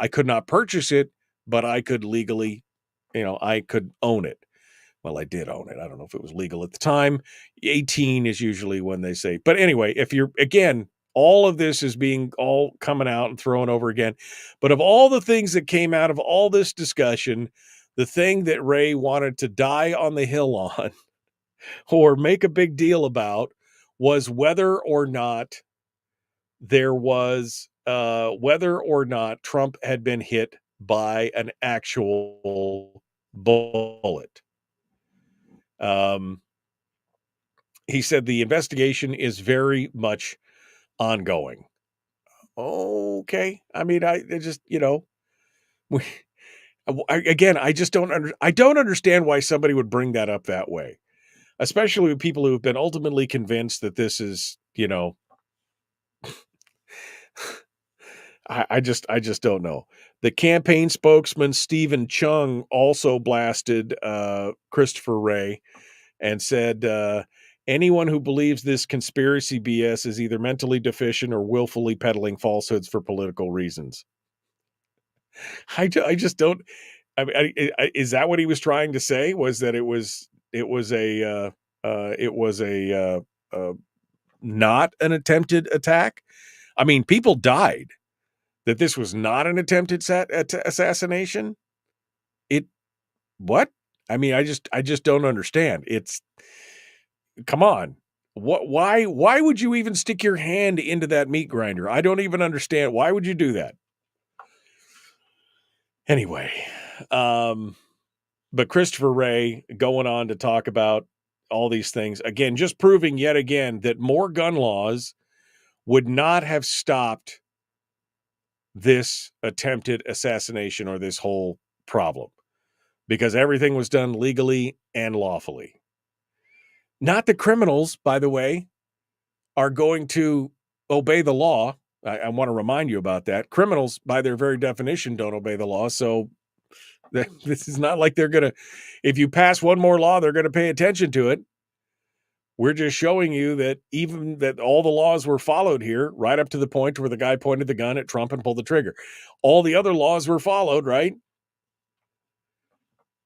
could not purchase it, but I could legally, I could own it. Well, I did own it. I don't know if it was legal at the time. 18 is usually when they say. But anyway, all of this is being all coming out and thrown over again. But of all the things that came out of all this discussion, the thing that Ray wanted to die on the hill on or make a big deal about was whether or not Trump had been hit by an actual bullet. He said the investigation is very much ongoing. Okay. I mean, I don't understand why somebody would bring that up that way, especially with people who have been ultimately convinced that this is, I just don't know. The campaign spokesman, Stephen Chung, also blasted Christopher Wray and said, anyone who believes this conspiracy BS is either mentally deficient or willfully peddling falsehoods for political reasons. I just don't. I mean, is that what he was trying to say? Was that it was not an attempted attack? I mean, people died. That this was not an attempted assassination? What? I mean, I just don't understand. Come on. Why would you even stick your hand into that meat grinder? I don't even understand. Why would you do that? Anyway, but Christopher Wray going on to talk about all these things, again, just proving yet again that more gun laws would not have stopped this attempted assassination or this whole problem, because everything was done legally and lawfully. Not the criminals, by the way, are going to obey the law. I want to remind you about that. Criminals, by their very definition, don't obey the law. So this is not like they're going to, if you pass one more law, they're going to pay attention to it. We're just showing you that even that all the laws were followed here, right up to the point where the guy pointed the gun at Trump and pulled the trigger. All the other laws were followed, right?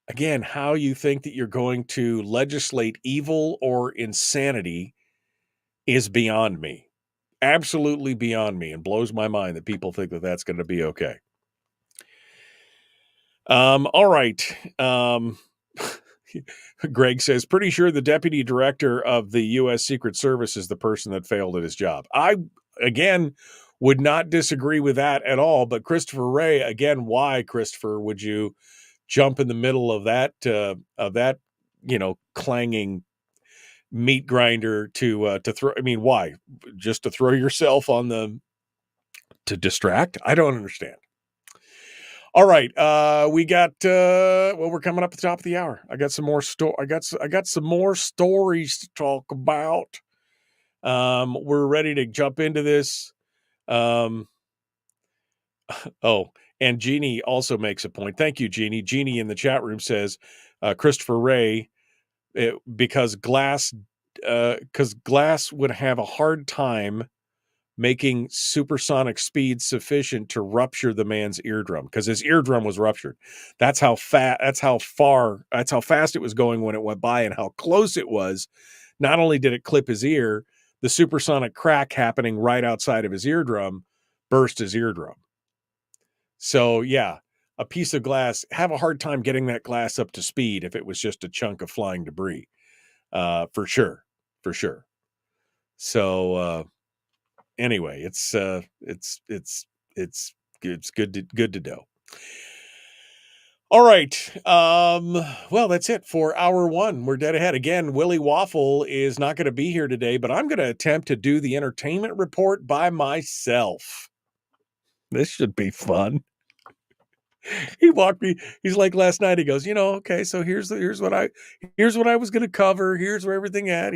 Again, how you think that you're going to legislate evil or insanity is beyond me. Absolutely beyond me, and blows my mind that people think that that's going to be okay. All right. Greg says, pretty sure the deputy director of the U.S. Secret Service is the person that failed at his job. I, again, would not disagree with that at all. But Christopher Wray, again, why, Christopher, would you jump in the middle of that, clanging meat grinder to throw? I mean, why? Just to throw yourself to distract? I don't understand. All right, we got. We're coming up at the top of the hour. I got some more I got some more stories to talk about. We're ready to jump into this. Oh, and Jeannie also makes a point. Thank you, Jeannie. Jeannie in the chat room says, Christopher Wray, because Glass would have a hard time making supersonic speed sufficient to rupture the man's eardrum, because his eardrum was ruptured. That's how fast it was going when it went by, and how close it was. Not only did it clip his ear, the supersonic crack happening right outside of his eardrum burst his eardrum. So yeah, a piece of glass, have a hard time getting that glass up to speed if it was just a chunk of flying debris. For sure. So, anyway, it's good to know. All right. Well, that's it for hour one. We're dead ahead. Again, Willie Waffle is not going to be here today, but I'm going to attempt to do the entertainment report by myself. This should be fun. He walked me. He's like last night. He goes, okay, so here's what I was going to cover. Here's where everything at.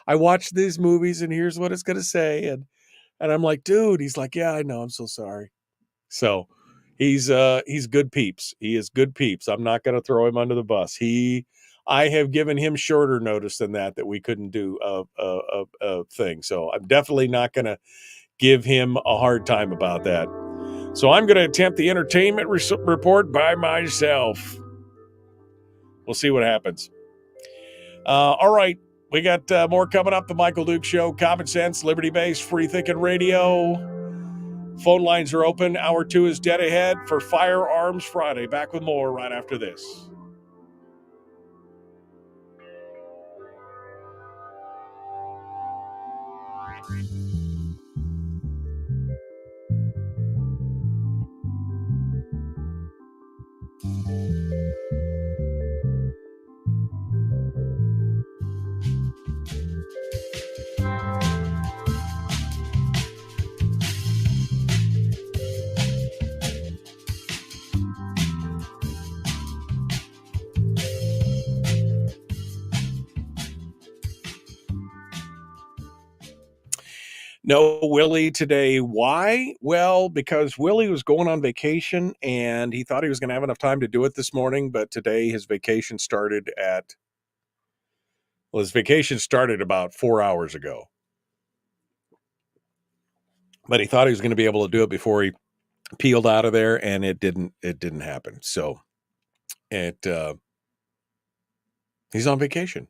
I watched these movies, and here's what it's going to say. And I'm like, dude. He's like, yeah, I know. I'm so sorry. So he's good peeps. He is good peeps. I'm not going to throw him under the bus. I have given him shorter notice than that we couldn't do a thing. So I'm definitely not going to give him a hard time about that. So I'm going to attempt the entertainment report by myself. We'll see what happens. All right. We got more coming up. The Michael Duke Show, Common Sense, Liberty-Based, Free Thinking Radio. Phone lines are open. Hour 2 is dead ahead for Firearms Friday. Back with more right after this. No Willie today. Why? Well, because Willie was going on vacation and he thought he was going to have enough time to do it this morning, but today his vacation started about 4 hours ago. But he thought he was going to be able to do it before he peeled out of there, and it didn't happen. So he's on vacation.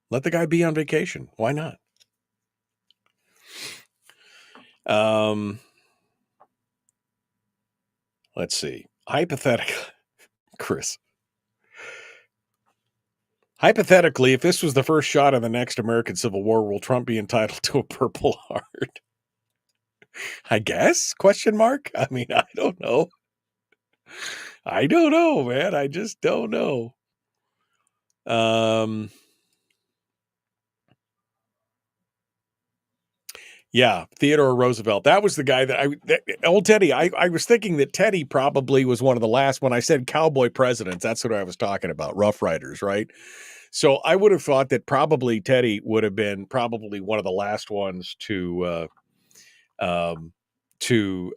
Let the guy be on vacation. Why not? Let's see. Chris. Hypothetically, if this was the first shot of the next American Civil War, will Trump be entitled to a Purple Heart? I guess? Question mark? I mean, I don't know. I don't know, man. I just don't know. Yeah, Theodore Roosevelt. That was the guy old Teddy. I was thinking that Teddy probably was one of the last. When I said cowboy presidents, that's what I was talking about. Rough Riders, right? So I would have thought that probably Teddy would have been probably one of the last ones to to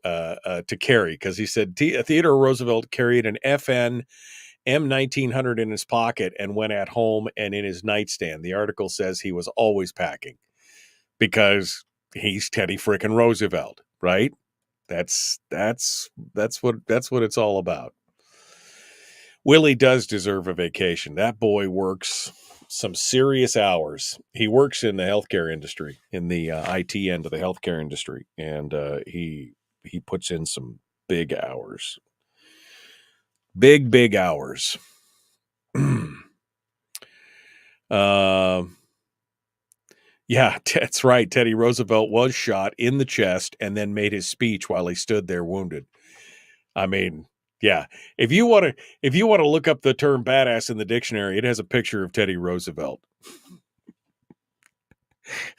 carry, because he said Theodore Roosevelt carried an FN M1900 in his pocket and went at home and in his nightstand. The article says he was always packing because he's Teddy frickin' Roosevelt, right? That's what it's all about. Willie does deserve a vacation. That boy works some serious hours. He works in the healthcare industry, in the IT end of the healthcare industry, and he puts in some big hours. Big hours. Yeah, that's right. Teddy Roosevelt was shot in the chest and then made his speech while he stood there wounded. I mean, yeah. If you want to look up the term badass in the dictionary, it has a picture of Teddy Roosevelt.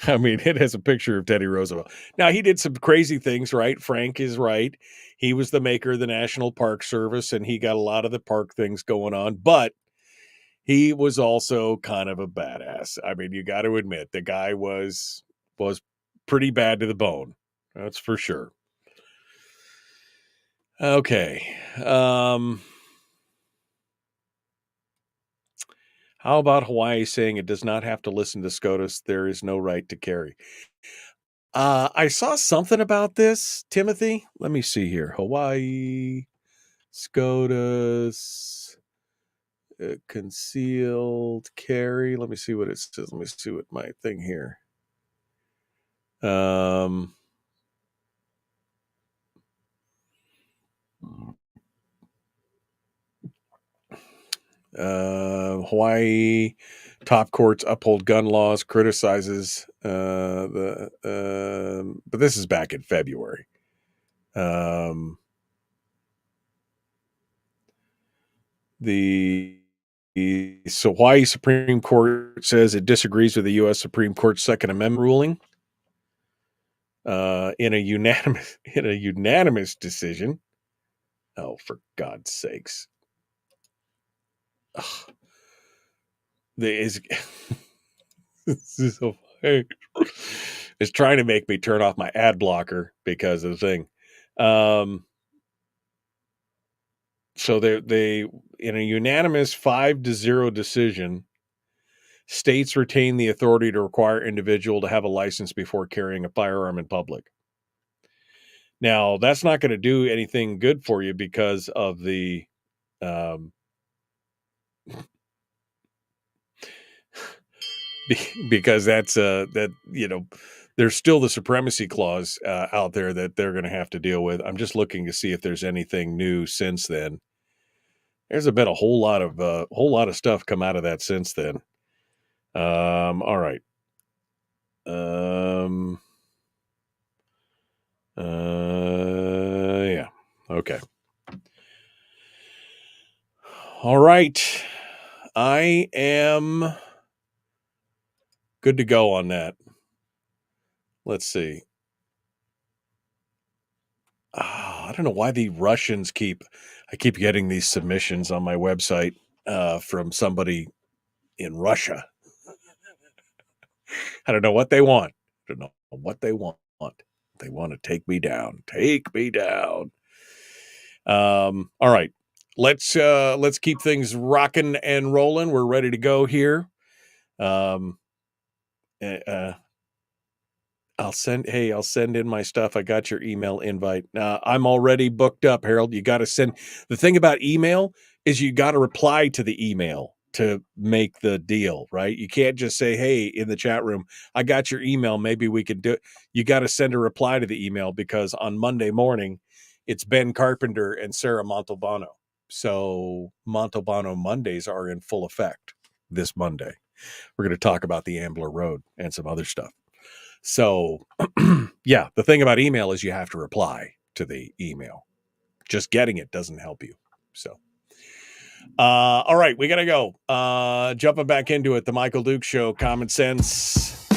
I mean, it has a picture of Teddy Roosevelt. Now, he did some crazy things, right? Frank is right. He was the maker of the National Park Service, and he got a lot of the park things going on, but he was also kind of a badass. I mean, you got to admit, the guy was pretty bad to the bone. That's for sure. Okay. How about Hawaii saying it does not have to listen to SCOTUS? There is no right to carry. I saw something about this, Timothy. Let me see here. Hawaii, SCOTUS, concealed carry. Let me see what it says. Let me see what my thing here. Hawaii top courts uphold gun laws, criticizes but this is back in February. The Hawaii Supreme Court says it disagrees with the U.S. Supreme Court's Second Amendment ruling in a unanimous decision. Oh, for God's sakes! Ugh. This is so funny. It's trying to make me turn off my ad blocker because of the thing. So they in a unanimous 5-0 decision, states retain the authority to require individual to have a license before carrying a firearm in public. Now, that's not going to do anything good for you because of the because that's that, you know, there's still the supremacy clause out there that they're going to have to deal with. I'm just looking to see if there's anything new since then. There's been a whole lot of stuff come out of that since then. All right. Yeah. Okay. All right. I am good to go on that. Let's see. I don't know why the Russians I keep getting these submissions on my website from somebody in Russia. I don't know what they want. I don't know what they want. They want to take me down. Take me down. All right. Let's keep things rocking and rolling. We're ready to go here. I'll send in my stuff. I got your email invite. I'm already booked up, Harold. You got to send. The thing about email is you got to reply to the email to make the deal, right? You can't just say, hey, in the chat room, I got your email. Maybe we can do it. You got to send a reply to the email because on Monday morning, it's Ben Carpenter and Sarah Montalbano. So Montalbano Mondays are in full effect this Monday. We're going to talk about the Ambler Road and some other stuff. So, yeah, the thing about email is you have to reply to the email. Just getting it doesn't help you. So, all right, we got to go. Jumping back into it, the Michael Dukes Show, common sense,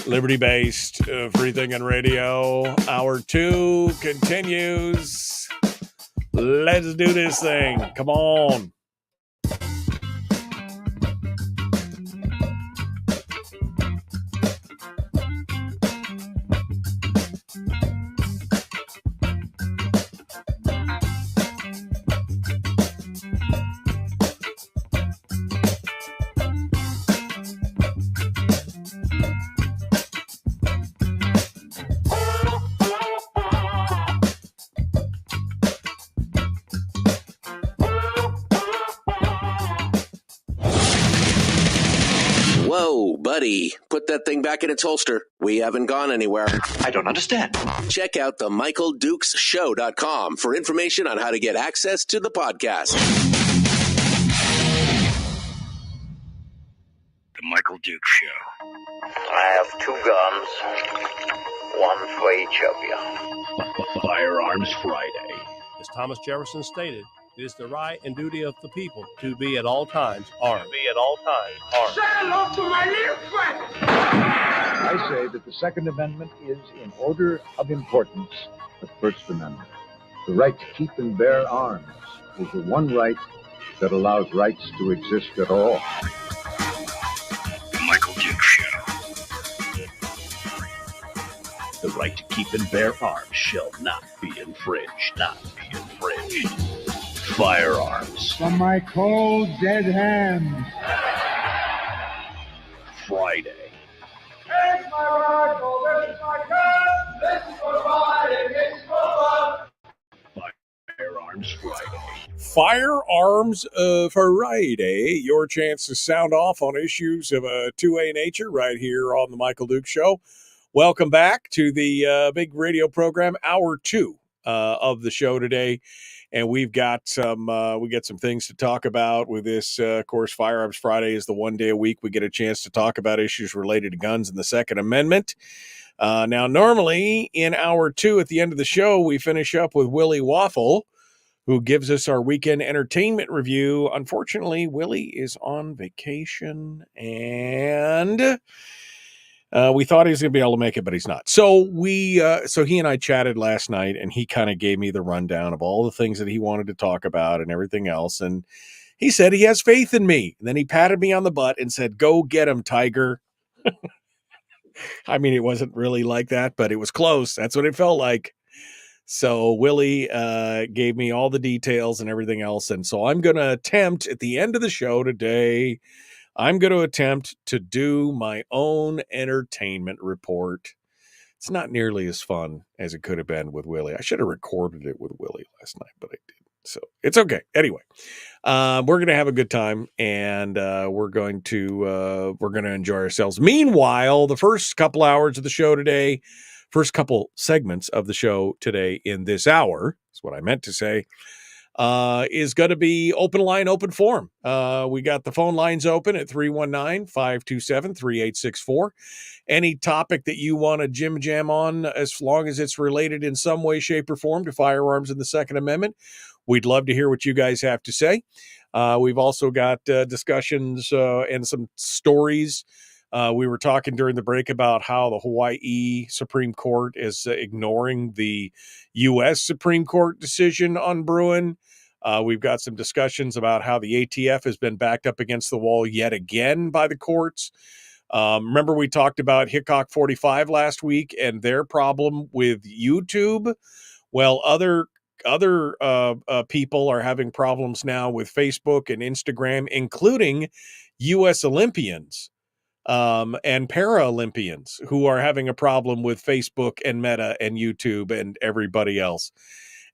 liberty-based, free thinking radio. Hour 2 continues. Let's do this thing. Come on. buddy, put that thing back in its holster. We haven't gone anywhere. I don't understand. Check out the MichaelDukesShow.com for information on how to get access to the podcast. The Michael Dukes Show. I have 2 guns, one for each of you. Firearms Friday. As Thomas Jefferson stated, it is the right and duty of the people to be at all times armed. Say hello to my little friend. I say that the Second Amendment is, in order of importance, the First Amendment. The right to keep and bear arms is the one right that allows rights to exist at all. The Michael Dukes Show. The right to keep and bear arms shall not be infringed. Firearms From my cold, dead hands. Friday. Take my rifle, this is my gun. This is for fighting, it's for fun. Firearms Friday. Firearms Friday, your chance to sound off on issues of a 2A nature right here on the Michael Dukes Show. Welcome back to the big radio program, hour 2 of the show today. And we've got some things to talk about with this. Of course, Firearms Friday is the one day a week we get a chance to talk about issues related to guns and the Second Amendment. Now, normally in hour 2 at the end of the show, we finish up with Willie Waffle, who gives us our weekend entertainment review. Unfortunately, Willie is on vacation, and we thought he was going to be able to make it, but he's not. So he and I chatted last night, and he kind of gave me the rundown of all the things that he wanted to talk about and everything else. And he said he has faith in me. And then he patted me on the butt and said, "Go get him, Tiger." I mean, it wasn't really like that, but it was close. That's what it felt like. So Willie gave me all the details and everything else. And so I'm going to attempt at the end of the show today, I'm going to attempt to do my own entertainment report. It's not nearly as fun as it could have been with Willie. I should have recorded it with Willie last night, but I didn't. So it's okay. Anyway, we're going to have a good time, and we're going to enjoy ourselves. Meanwhile, the first couple hours of the show today, first couple segments of the show today in this hour, is what I meant to say, is going to be open line, open forum. We got the phone lines open at 319-527-3864. Any topic that you want to jam on, as long as it's related in some way, shape, or form to firearms and the Second Amendment, we'd love to hear what you guys have to say. We've also got discussions and some stories. We were talking during the break about how the Hawaii Supreme Court is ignoring the U.S. Supreme Court decision on Bruin. We've got some discussions about how the ATF has been backed up against the wall yet again by the courts. Remember we talked about Hickok 45 last week and their problem with YouTube? Well, other people are having problems now with Facebook and Instagram, including U.S. Olympians and Paralympians who are having a problem with Facebook and Meta and YouTube and everybody else.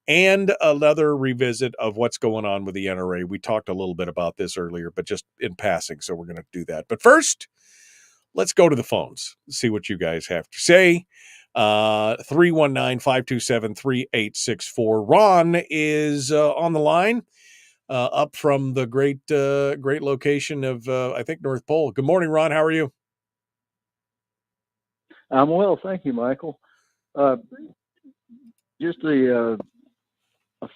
And another revisit of what's going on with the NRA. We talked a little bit about this earlier, but just in passing, so we're going to do that. But first, let's go to the phones, see what you guys have to say. 319-527-3864. Ron is on the line, up from the great location of, I think, North Pole. Good morning, Ron. How are you? I'm well, thank you, Michael. Just a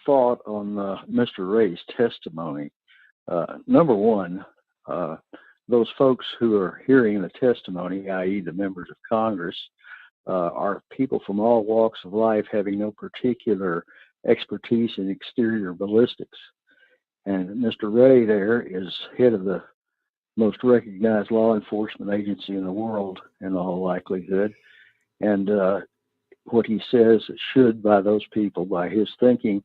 thought on Mr. Ray's testimony. Number one, those folks who are hearing the testimony, i.e. the members of Congress, are people from all walks of life having no particular expertise in exterior ballistics. And Mr. Ray there is head of the most recognized law enforcement agency in the world in all likelihood. And what he says should, by those people, by his thinking,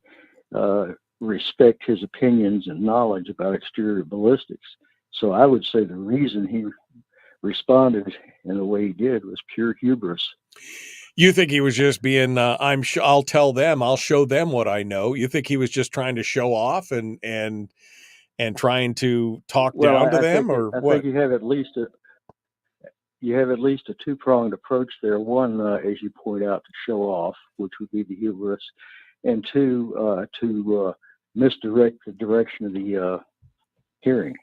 respect his opinions and knowledge about exterior ballistics. So I would say the reason he responded in the way he did was pure hubris. You think he was just being, I'll tell them, I'll show them what I know. You think he was just trying to show off and trying to talk down to them, or what? I think you have at least you have at least a two-pronged approach there. One, as you point out, to show off, which would be the hubris, and two, to misdirect the direction of the hearing.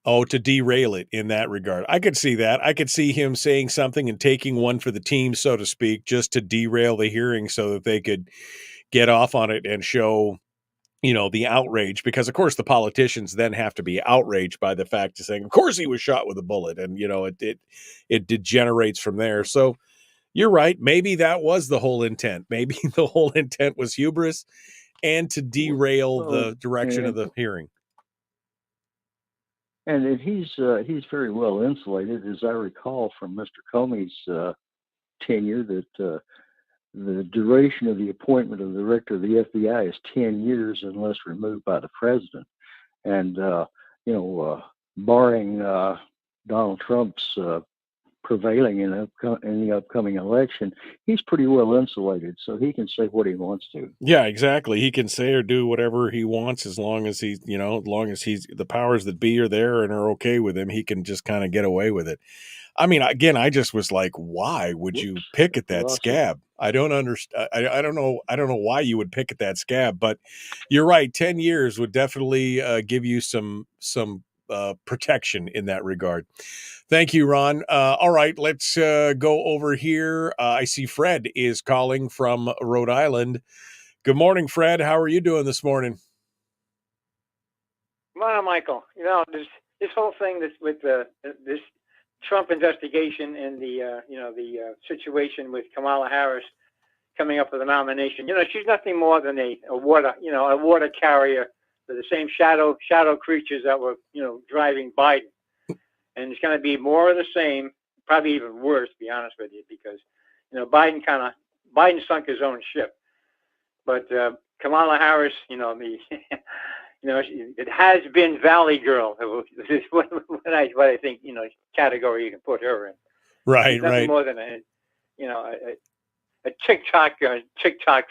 Oh, to derail it in that regard. I could see that. I could see him saying something and taking one for the team, so to speak, just to derail the hearing so that they could get off on it and show, the outrage, because of course the politicians then have to be outraged by the fact of saying, of course he was shot with a bullet, and it degenerates from there. So you're right. Maybe that was the whole intent. Maybe the whole intent was hubris and to derail the direction of the hearing. And he's very well insulated, as I recall from Mr. Comey's tenure, that the duration of the appointment of the director of the FBI is 10 years unless removed by the president. And, barring Donald Trump's prevailing in the upcoming election, he's pretty well insulated, so he can say what he wants to. Yeah, exactly. He can say or do whatever he wants as long as he's the powers that be are there and are okay with him. He can just kind of get away with it. I mean, again, I just was like, why would you pick at that scab? I don't understand. I don't know. I don't know why you would pick at that scab, but you're right. 10 years would definitely give you some protection in that regard. Thank you, Ron. All right, let's go over here. I see Fred is calling from Rhode Island. Good morning, Fred. How are you doing this morning? Good morning, Michael. This whole thing with this Trump investigation and the situation with Kamala Harris coming up with a nomination. She's nothing more than a water carrier for the same shadow creatures that were driving Biden, and it's going to be more of the same, probably even worse, to be honest with you, because Biden sunk his own ship, but Kamala Harris, it has been Valley Girl. This is what I think, category you can put her in. Right, She's nothing more than a TikTok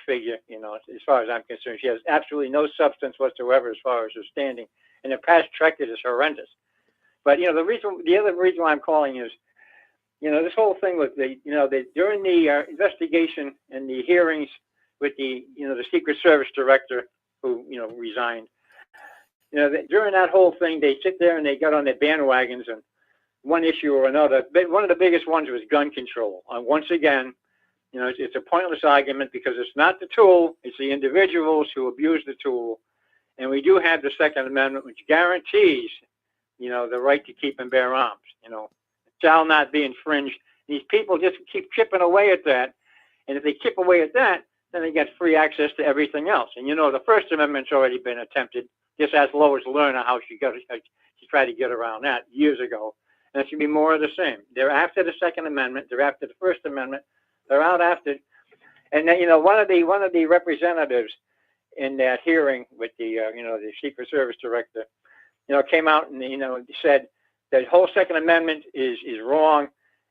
figure, as far as I'm concerned. She has absolutely no substance whatsoever as far as her standing, and her past record is horrendous. But the other reason why I'm calling is, this whole thing with during the investigation and the hearings with the Secret Service director who resigned. During that whole thing, they sit there and they got on their bandwagons and one issue or another. But one of the biggest ones was gun control. And once again, it's a pointless argument because it's not the tool; it's the individuals who abuse the tool. And we do have the Second Amendment, which guarantees, the right to keep and bear arms. Shall not be infringed. These people just keep chipping away at that, and if they chip away at that, then they get free access to everything else. And the First Amendment's already been attempted. Just ask Lois Lerner how she tried to get around that years ago. And it should be more of the same. They're after the Second Amendment. They're after the First Amendment. They're out after. And then, one of the representatives in that hearing with the the Secret Service director, came out and said that the whole Second Amendment is wrong,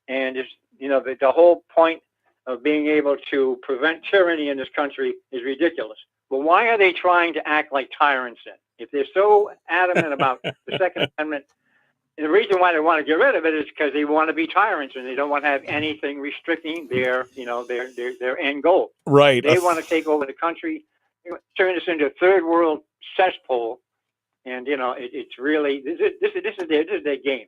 and is the whole point of being able to prevent tyranny in this country is ridiculous. Well, why are they trying to act like tyrants then? If they're so adamant about the Second Amendment, and the reason why they want to get rid of it is because they want to be tyrants and they don't want to have anything restricting their end goal. Right. They want to take over the country, turn this into a third world cesspool, and it's really this is their game.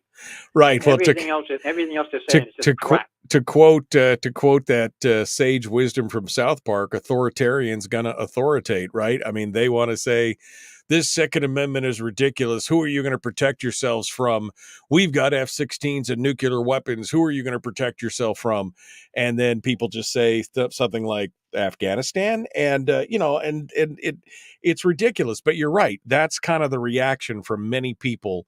Right. Well, everything else they're saying is just crap. To quote that sage wisdom from South Park, authoritarians gonna authoritate, right? I mean, they want to say this Second Amendment is ridiculous. Who are you going to protect yourselves from? We've got F-16s and nuclear weapons. Who are you going to protect yourself from? And then people just say something like Afghanistan, and it's ridiculous. But you're right. That's kind of the reaction from many people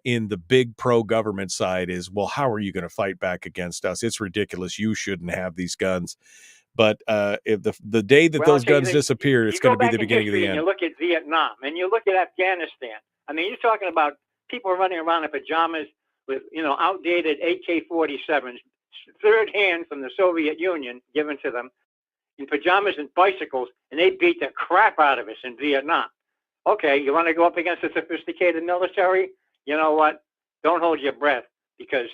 in the big pro-government side is, well, how are you going to fight back against us? It's ridiculous. You shouldn't have these guns. But if the day that those guns disappear, it's going to be the beginning of the end. You look at Vietnam and you look at Afghanistan. I mean, you're talking about people running around in pajamas with outdated AK-47s, third hand from the Soviet Union given to them, in pajamas and bicycles, and they beat the crap out of us in Vietnam. Okay, you want to go up against a sophisticated military? You know what? Don't hold your breath, because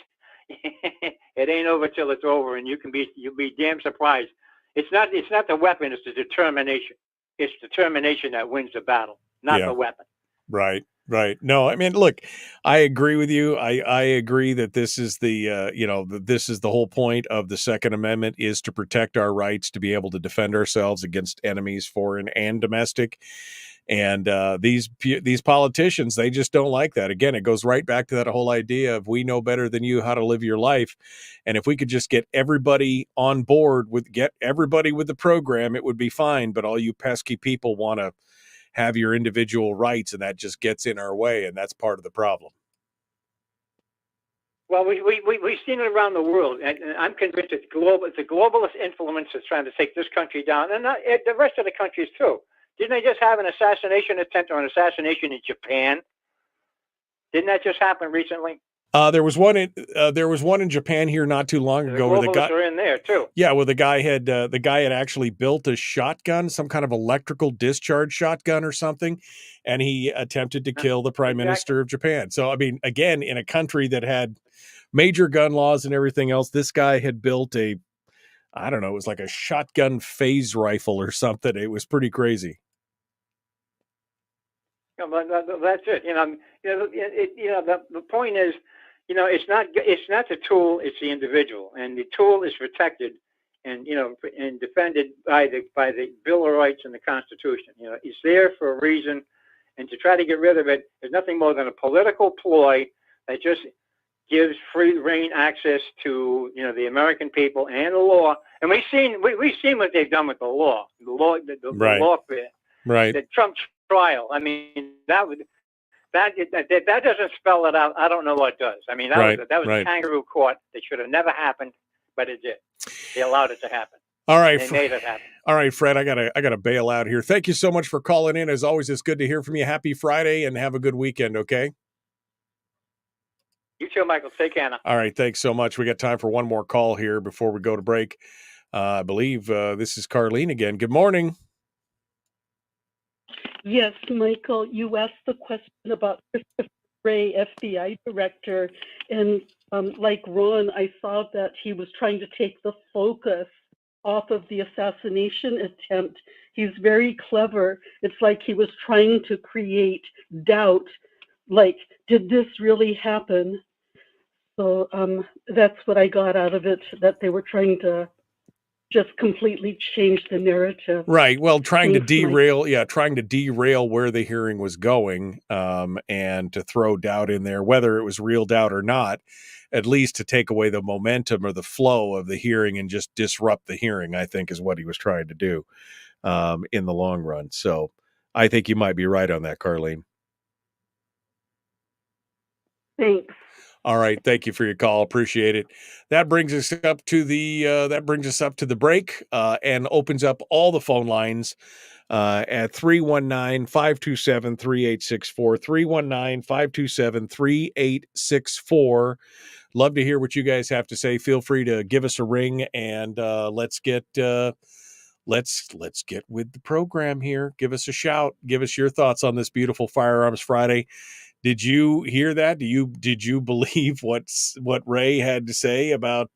it ain't over till it's over, and you'll be damn surprised. It's not the weapon, it's the determination. It's determination that wins the battle, not the weapon. Right. No, I mean, look, I agree with you. I agree that this is this is the whole point of the Second Amendment, is to protect our rights to be able to defend ourselves against enemies, foreign and domestic. And these politicians, they just don't like that. Again, it goes right back to that whole idea of we know better than you how to live your life. And if we could just get everybody on board get everybody with the program, it would be fine. But all you pesky people want to have your individual rights, and that just gets in our way, and that's part of the problem. Well, we've seen it around the world, and I'm convinced it's global. It's a globalist influence that's trying to take this country down, and the rest of the countries too. Didn't they just have an assassination attempt or an assassination in Japan? Didn't that just happen recently? There was one in Japan here not too long ago where the guy are in there too. Yeah, well, the guy had actually built a shotgun, some kind of electrical discharge shotgun or something, and he attempted to kill the prime minister of Japan. So, I mean, again, in a country that had major gun laws and everything else, this guy had built it was like a shotgun phase rifle or something. It was pretty crazy. But that's it. The point is, it's not the tool, it's the individual, and the tool is protected and defended by the Bill of Rights and the Constitution. It's there for a reason, and to try to get rid of it is nothing more than a political ploy that just gives free reign access to the American people and the law. And we've seen what they've done with the law, the law right. The Trump trial. I mean, that doesn't spell it out. I don't know what does. I mean, that was a kangaroo court that should have never happened, but it did. They allowed it to happen. All right, they made it happen. All right, Fred, I gotta bail out here. Thank you so much for calling in. As always, it's good to hear from you. Happy Friday, and have a good weekend. Okay. You too, Michael. Take care now. All right, thanks so much. We got time for one more call here before we go to break. I believe this is Carlene again. Good morning. Yes, Michael, you asked the question about Christopher Wray, FBI director, and like Ron, I saw that he was trying to take the focus off of the assassination attempt. He's very clever. It's like he was trying to create doubt, like, did this really happen? So that's what I got out of it, that they were trying to just completely change the narrative. Right. Well, trying to derail where the hearing was going, and to throw doubt in there, whether it was real doubt or not, at least to take away the momentum or the flow of the hearing and just disrupt the hearing, I think is what he was trying to do in the long run. So I think you might be right on that, Carlene. Thanks. All right, thank you for your call. Appreciate it. That brings us up to the break and opens up all the phone lines at 319-527-3864, 319-527-3864. Love to hear what you guys have to say. Feel free to give us a ring, and let's get with the program here. Give us a shout. Give us your thoughts on this beautiful Firearms Friday. Did you hear that? Did you believe what Ray had to say about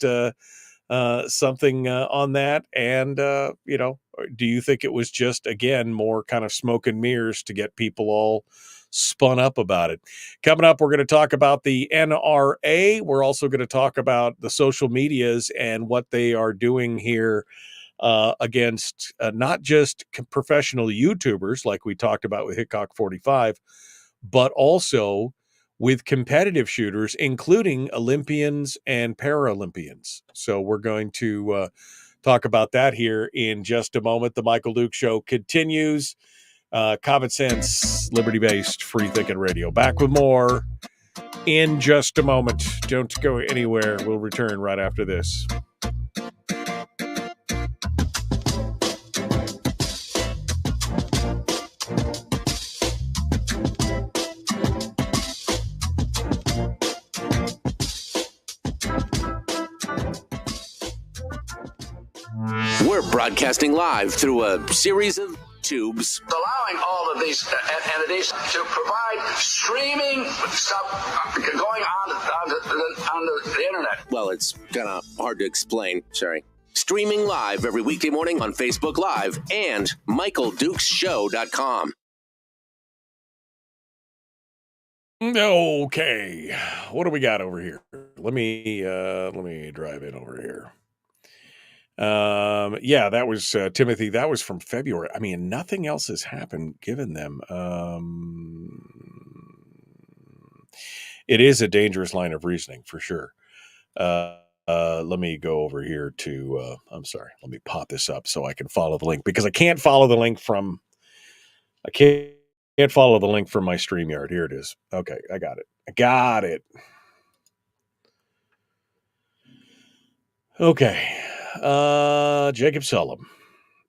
something on that? And do you think it was just, again, more kind of smoke and mirrors to get people all spun up about it? Coming up, we're going to talk about the NRA. We're also going to talk about the social medias and what they are doing here against not just professional YouTubers like we talked about with Hickok 45, but also with competitive shooters, including Olympians and Paralympians. So we're going to talk about that here in just a moment. The Michael Duke Show continues. Common sense, liberty-based, free-thinking radio. Back with more in just a moment. Don't go anywhere. We'll return right after this. We're broadcasting live through a series of tubes. Allowing allowing all of these entities to provide streaming stuff going on the internet. Well, it's kind of hard to explain. Sorry. Streaming live every weekday morning on Facebook Live and MichaelDukesShow.com. Okay, what do we got over here? Let me drive in over here. Yeah, that was Timothy. That was from February. I mean, nothing else has happened given them. It is a dangerous line of reasoning for sure. Let me go over here to. I'm sorry. Let me pop this up so I can follow the link because I can't follow the link from. I can't follow the link from my StreamYard. Here it is. Okay, I got it. Okay. Jacob Sullum.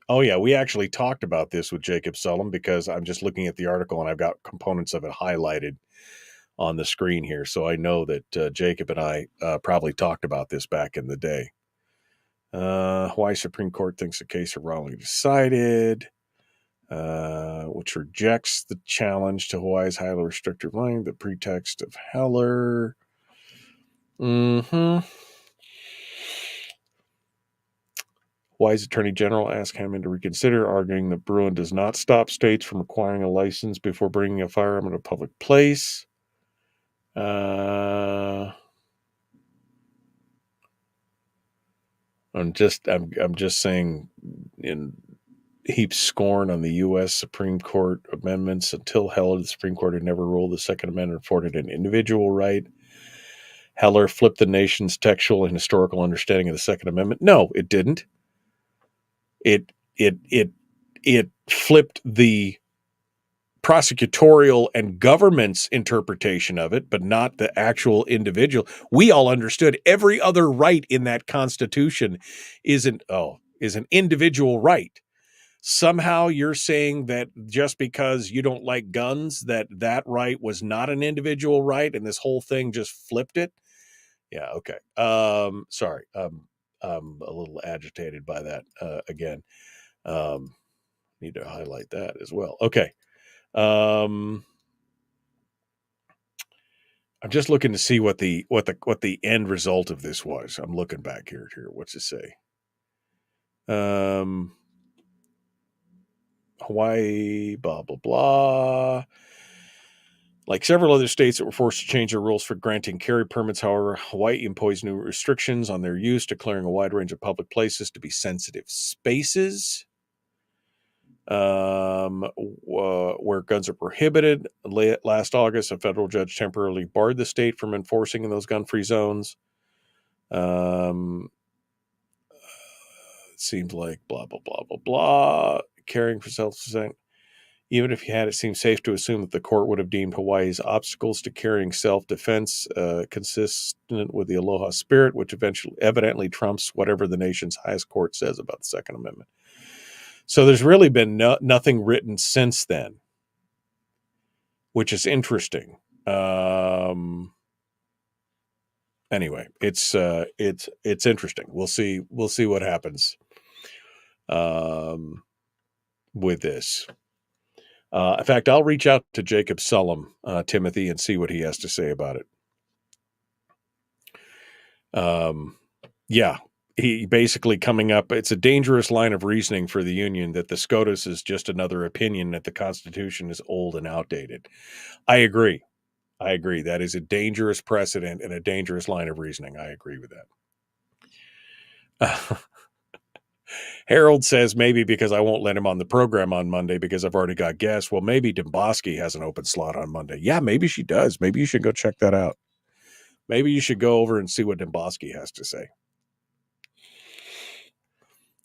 Oh, yeah, we actually talked about this with Jacob Sullum because I'm just looking at the article and I've got components of it highlighted on the screen here. So I know that Jacob and I probably talked about this back in the day. Hawaii Supreme Court thinks the case is wrongly decided, which rejects the challenge to Hawaii's highly restrictive line, the pretext of Heller. Hawaii's Attorney General asked Hammond to reconsider, arguing that Bruin does not stop states from requiring a license before bringing a firearm in a public place. I'm just saying, in heaps scorn on the U.S. Supreme Court amendments. Until Heller, the Supreme Court had never ruled the Second Amendment afforded an individual right. Heller flipped the nation's textual and historical understanding of the Second Amendment. No, it didn't. It flipped the prosecutorial and government's interpretation of it, but not the actual individual. We all understood every other right in that Constitution is an individual right. Somehow you're saying that just because you don't like guns, that right was not an individual right, and this whole thing just flipped it. Yeah, okay. Sorry. I'm a little agitated by that again. Need to highlight that as well. Okay. I'm just looking to see what the end result of this was. I'm looking back here. What's it say? Hawaii, blah, blah, blah. Like several other states that were forced to change their rules for granting carry permits, however, Hawaii imposed new restrictions on their use, declaring a wide range of public places to be sensitive spaces where guns are prohibited. Last August, a federal judge temporarily barred the state from enforcing in those gun-free zones. It seems like blah, blah, blah, blah, blah. Carrying for self-defense. Even if you had, it seems safe to assume that the court would have deemed Hawaii's obstacles to carrying self-defense consistent with the Aloha spirit, which evidently trumps whatever the nation's highest court says about the Second Amendment. So there's really been nothing written since then, which is interesting. Anyway, it's interesting. We'll see what happens with this. In fact, I'll reach out to Jacob Sullum, Timothy, and see what he has to say about it. Yeah, he basically coming up. It's a dangerous line of reasoning for the union that the SCOTUS is just another opinion, that the Constitution is old and outdated. I agree. That is a dangerous precedent and a dangerous line of reasoning. I agree with that. Harold says maybe because I won't let him on the program on Monday because I've already got guests. Well, maybe Domboski has an open slot on Monday. Yeah, maybe she does. Maybe you should go check that out. Maybe you should go over and see what Domboski has to say.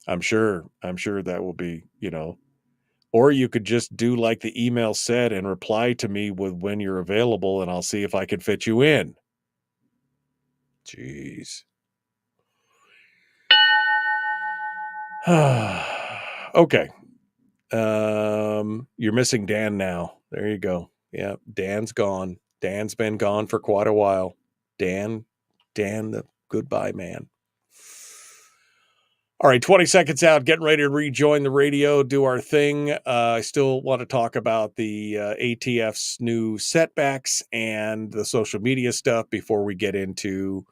I'm sure that will be, or you could just do like the email said and reply to me with when you're available, and I'll see if I can fit you in. Jeez. Okay. You're missing Dan now. There you go. Yeah, Dan's gone. Dan's been gone for quite a while. Dan, the goodbye man. All right, 20 seconds out, getting ready to rejoin the radio, do our thing. I still want to talk about the ATF's new setbacks and the social media stuff before we get into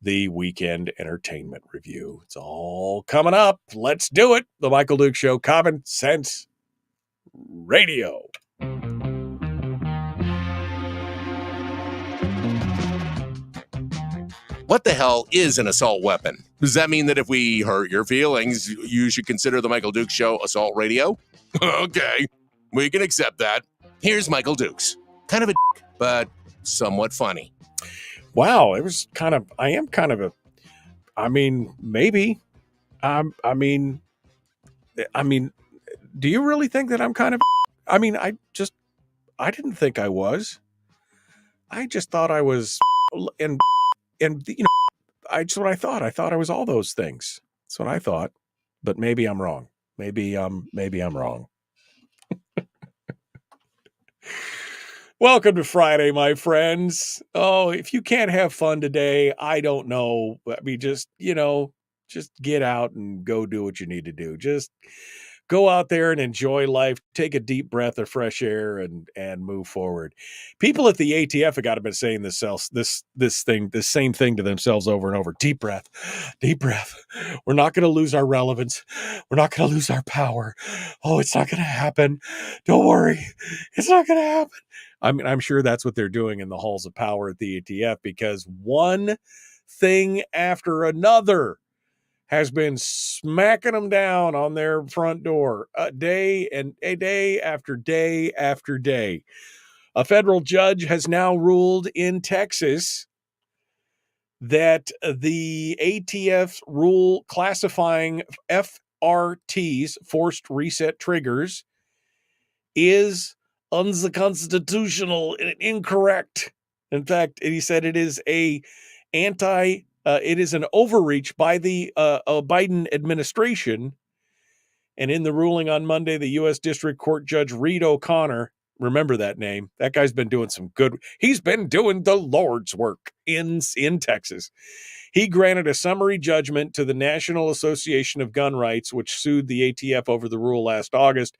the weekend entertainment review. It's all coming up. Let's do it. The Michael Duke Show, Common Sense Radio. What the hell is an assault weapon? Does that mean that if we hurt your feelings, you should consider the Michael Dukes Show assault radio? Okay, we can accept that. Here's Michael Dukes. Kind of a dick, but somewhat funny. Wow, it was kind of, maybe. Do you really think that I'm kind of, I didn't think I was. I just thought I was, and that's what I thought. I thought I was all those things. That's what I thought, but maybe I'm wrong. Maybe I'm wrong. Welcome to Friday, my friends. Oh, if you can't have fun today, I don't know. Just get out and go do what you need to do. Just go out there and enjoy life. Take a deep breath of fresh air and move forward. People at the ATF have got to be saying this same thing to themselves over and over. Deep breath, deep breath. We're not going to lose our relevance. We're not going to lose our power. Oh, it's not going to happen. Don't worry. It's not going to happen. I'm sure that's what they're doing in the halls of power at the ATF, because one thing after another has been smacking them down on their front door day after day after day. A federal judge has now ruled in Texas that the ATF's rule classifying FRTs, forced reset triggers, is unconstitutional and incorrect. In fact, he said it is it is an overreach by the Biden administration. And in the ruling on Monday, the U.S. District Court Judge Reed O'Connor, remember that name, that guy's been doing he's been doing the Lord's work in Texas. He granted a summary judgment to the National Association of Gun Rights, which sued the ATF over the rule last August.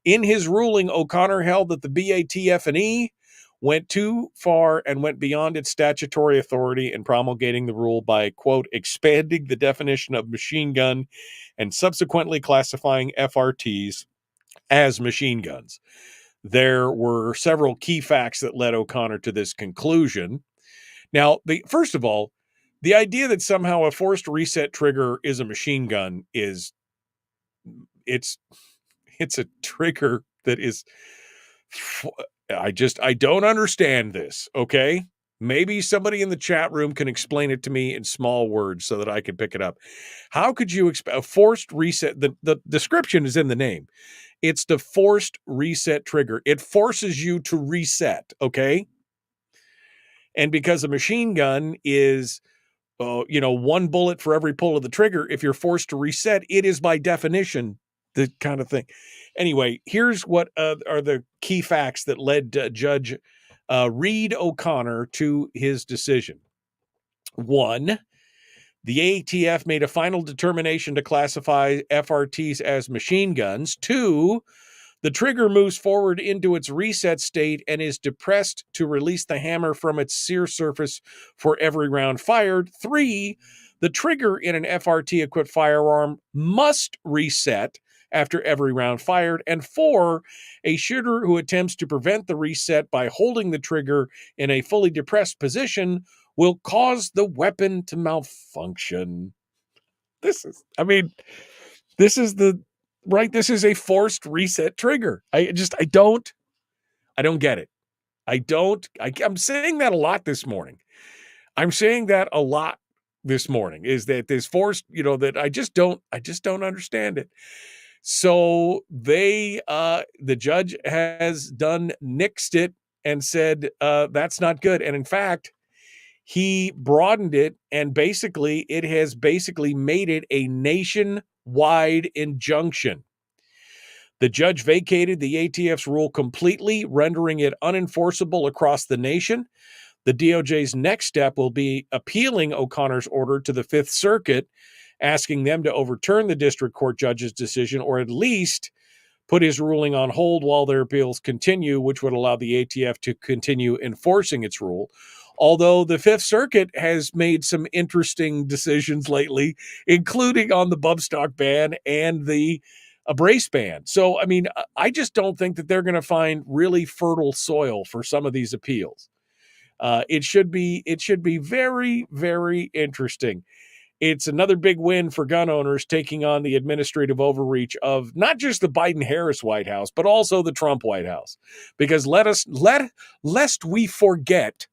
In his ruling, O'Connor held that the BATF&E went too far and went beyond its statutory authority in promulgating the rule by, quote, expanding the definition of machine gun and subsequently classifying FRTs as machine guns. There were several key facts that led O'Connor to this conclusion. Now, first of all, the idea that somehow a forced reset trigger is a machine gun it's a trigger that is, I don't understand this, okay? Maybe somebody in the chat room can explain it to me in small words so that I can pick it up. How could you expect a forced reset? The description is in the name. It's the forced reset trigger. It forces you to reset, okay? And because a machine gun is, one bullet for every pull of the trigger, if you're forced to reset, it is by definition the kind of thing. Anyway, here's what are the key facts that led Judge Reed O'Connor to his decision. 1, the ATF made a final determination to classify FRTs as machine guns. 2, the trigger moves forward into its reset state and is depressed to release the hammer from its sear surface for every round fired. 3, the trigger in an FRT-equipped firearm must reset after every round fired. And 4, a shooter who attempts to prevent the reset by holding the trigger in a fully depressed position will cause the weapon to malfunction. This is a forced reset trigger. I don't get it. I'm saying that a lot this morning. Is that this forced, that I just don't understand it. So the judge has nixed it and said, that's not good. And in fact, he broadened it, and it has made it a nationwide injunction. The judge vacated the ATF's rule completely, rendering it unenforceable across the nation. The DOJ's next step will be appealing O'Connor's order to the Fifth Circuit, asking them to overturn the district court judge's decision, or at least put his ruling on hold while their appeals continue, which would allow the ATF to continue enforcing its rule. Although the Fifth Circuit has made some interesting decisions lately, including on the bump stock ban and the brace ban. So, I mean, I just don't think that they're going to find really fertile soil for some of these appeals. It should be very, very interesting. It's another big win for gun owners taking on the administrative overreach of not just the Biden-Harris White House, but also the Trump White House. Because lest we forget,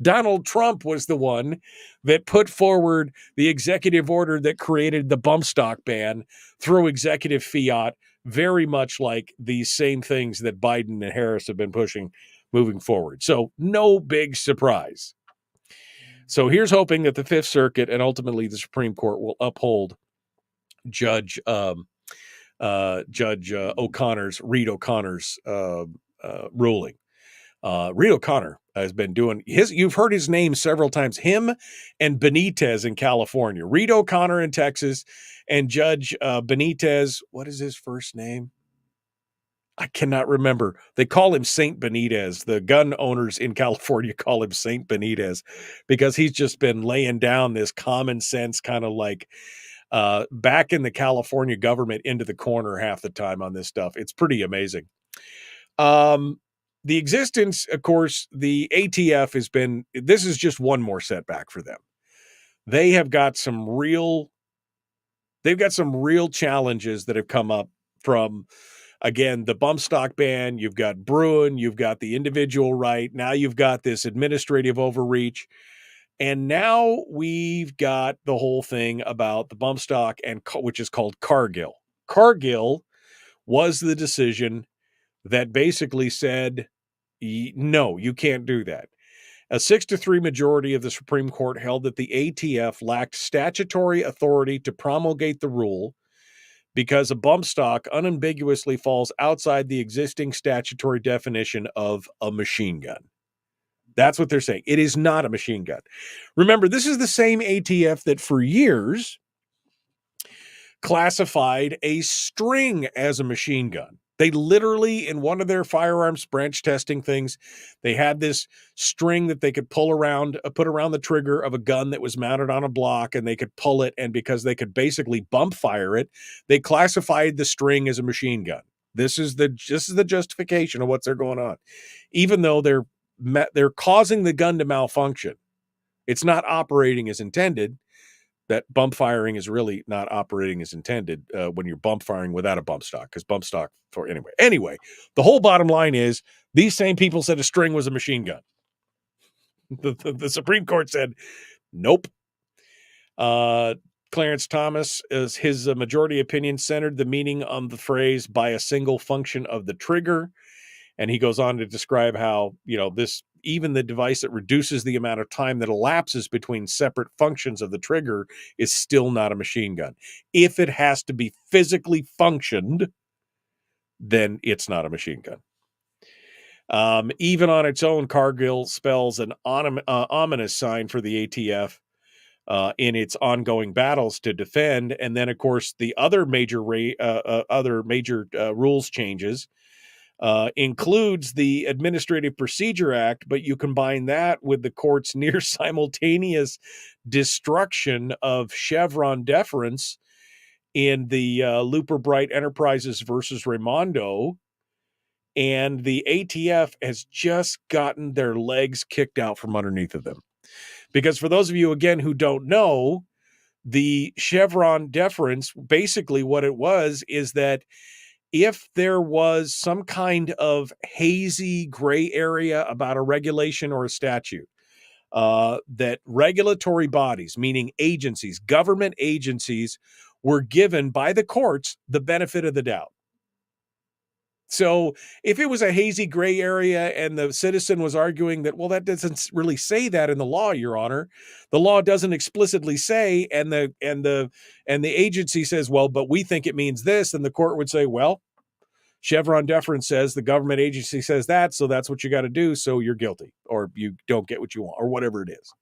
Donald Trump was the one that put forward the executive order that created the bump stock ban through executive fiat, very much like these same things that Biden and Harris have been pushing moving forward. So no big surprise. So here's hoping that the Fifth Circuit and ultimately the Supreme Court will uphold Reed O'Connor's ruling. Reed O'Connor has been doing you've heard his name several times, him and Benitez in California. Reed O'Connor in Texas and Judge Benitez, what is his first name? I cannot remember. They call him Saint Benitez. The gun owners in California call him Saint Benitez because he's just been laying down this common sense kind of like back in the California government into the corner half the time on this stuff. It's pretty amazing. The existence, of course, the ATF has been, this is just one more setback for them. They've got some real challenges that have come up from, again, the bump stock ban. You've got Bruin, you've got the individual right. Now you've got this administrative overreach. And now we've got the whole thing about the bump stock, and which is called Cargill. Cargill was the decision that basically said, no, you can't do that. A 6-3 majority of the Supreme Court held that the ATF lacked statutory authority to promulgate the rule because a bump stock unambiguously falls outside the existing statutory definition of a machine gun. That's what they're saying. It is not a machine gun. Remember, this is the same ATF that for years classified a string as a machine gun. They literally, in one of their firearms branch testing things, they had this string that they could pull around, put around the trigger of a gun that was mounted on a block, and they could pull it. And because they could basically bump fire it, they classified the string as a machine gun. This is the justification of what's going on, even though they're causing the gun to malfunction. It's not operating as intended. That bump firing is really not operating as intended when you're bump firing without a bump stock, because bump stock for anyway, the whole bottom line is these same people said a string was a machine gun. The Supreme Court said, nope. Clarence Thomas, is his majority opinion centered the meaning on the phrase by a single function of the trigger. And he goes on to describe how, even the device that reduces the amount of time that elapses between separate functions of the trigger is still not a machine gun. If it has to be physically functioned, then it's not a machine gun. Even on its own, Cargill spells an ominous sign for the ATF in its ongoing battles to defend. And then, of course, the other major rules changes includes the Administrative Procedure Act, but you combine that with the court's near simultaneous destruction of Chevron deference in the Looper Bright Enterprises versus Raimondo, and the ATF has just gotten their legs kicked out from underneath of them. Because for those of you, again, who don't know, the Chevron deference, basically what it was is that if there was some kind of hazy gray area about a regulation or a statute, that regulatory bodies, meaning agencies, government agencies, were given by the courts the benefit of the doubt. So if it was a hazy gray area and the citizen was arguing that, well, that doesn't really say that in the law, Your Honor, the law doesn't explicitly say, and the agency says, well, but we think it means this, and the court would say, well, Chevron deference says the government agency says that, so that's what you got to do, so you're guilty, or you don't get what you want, or whatever it is.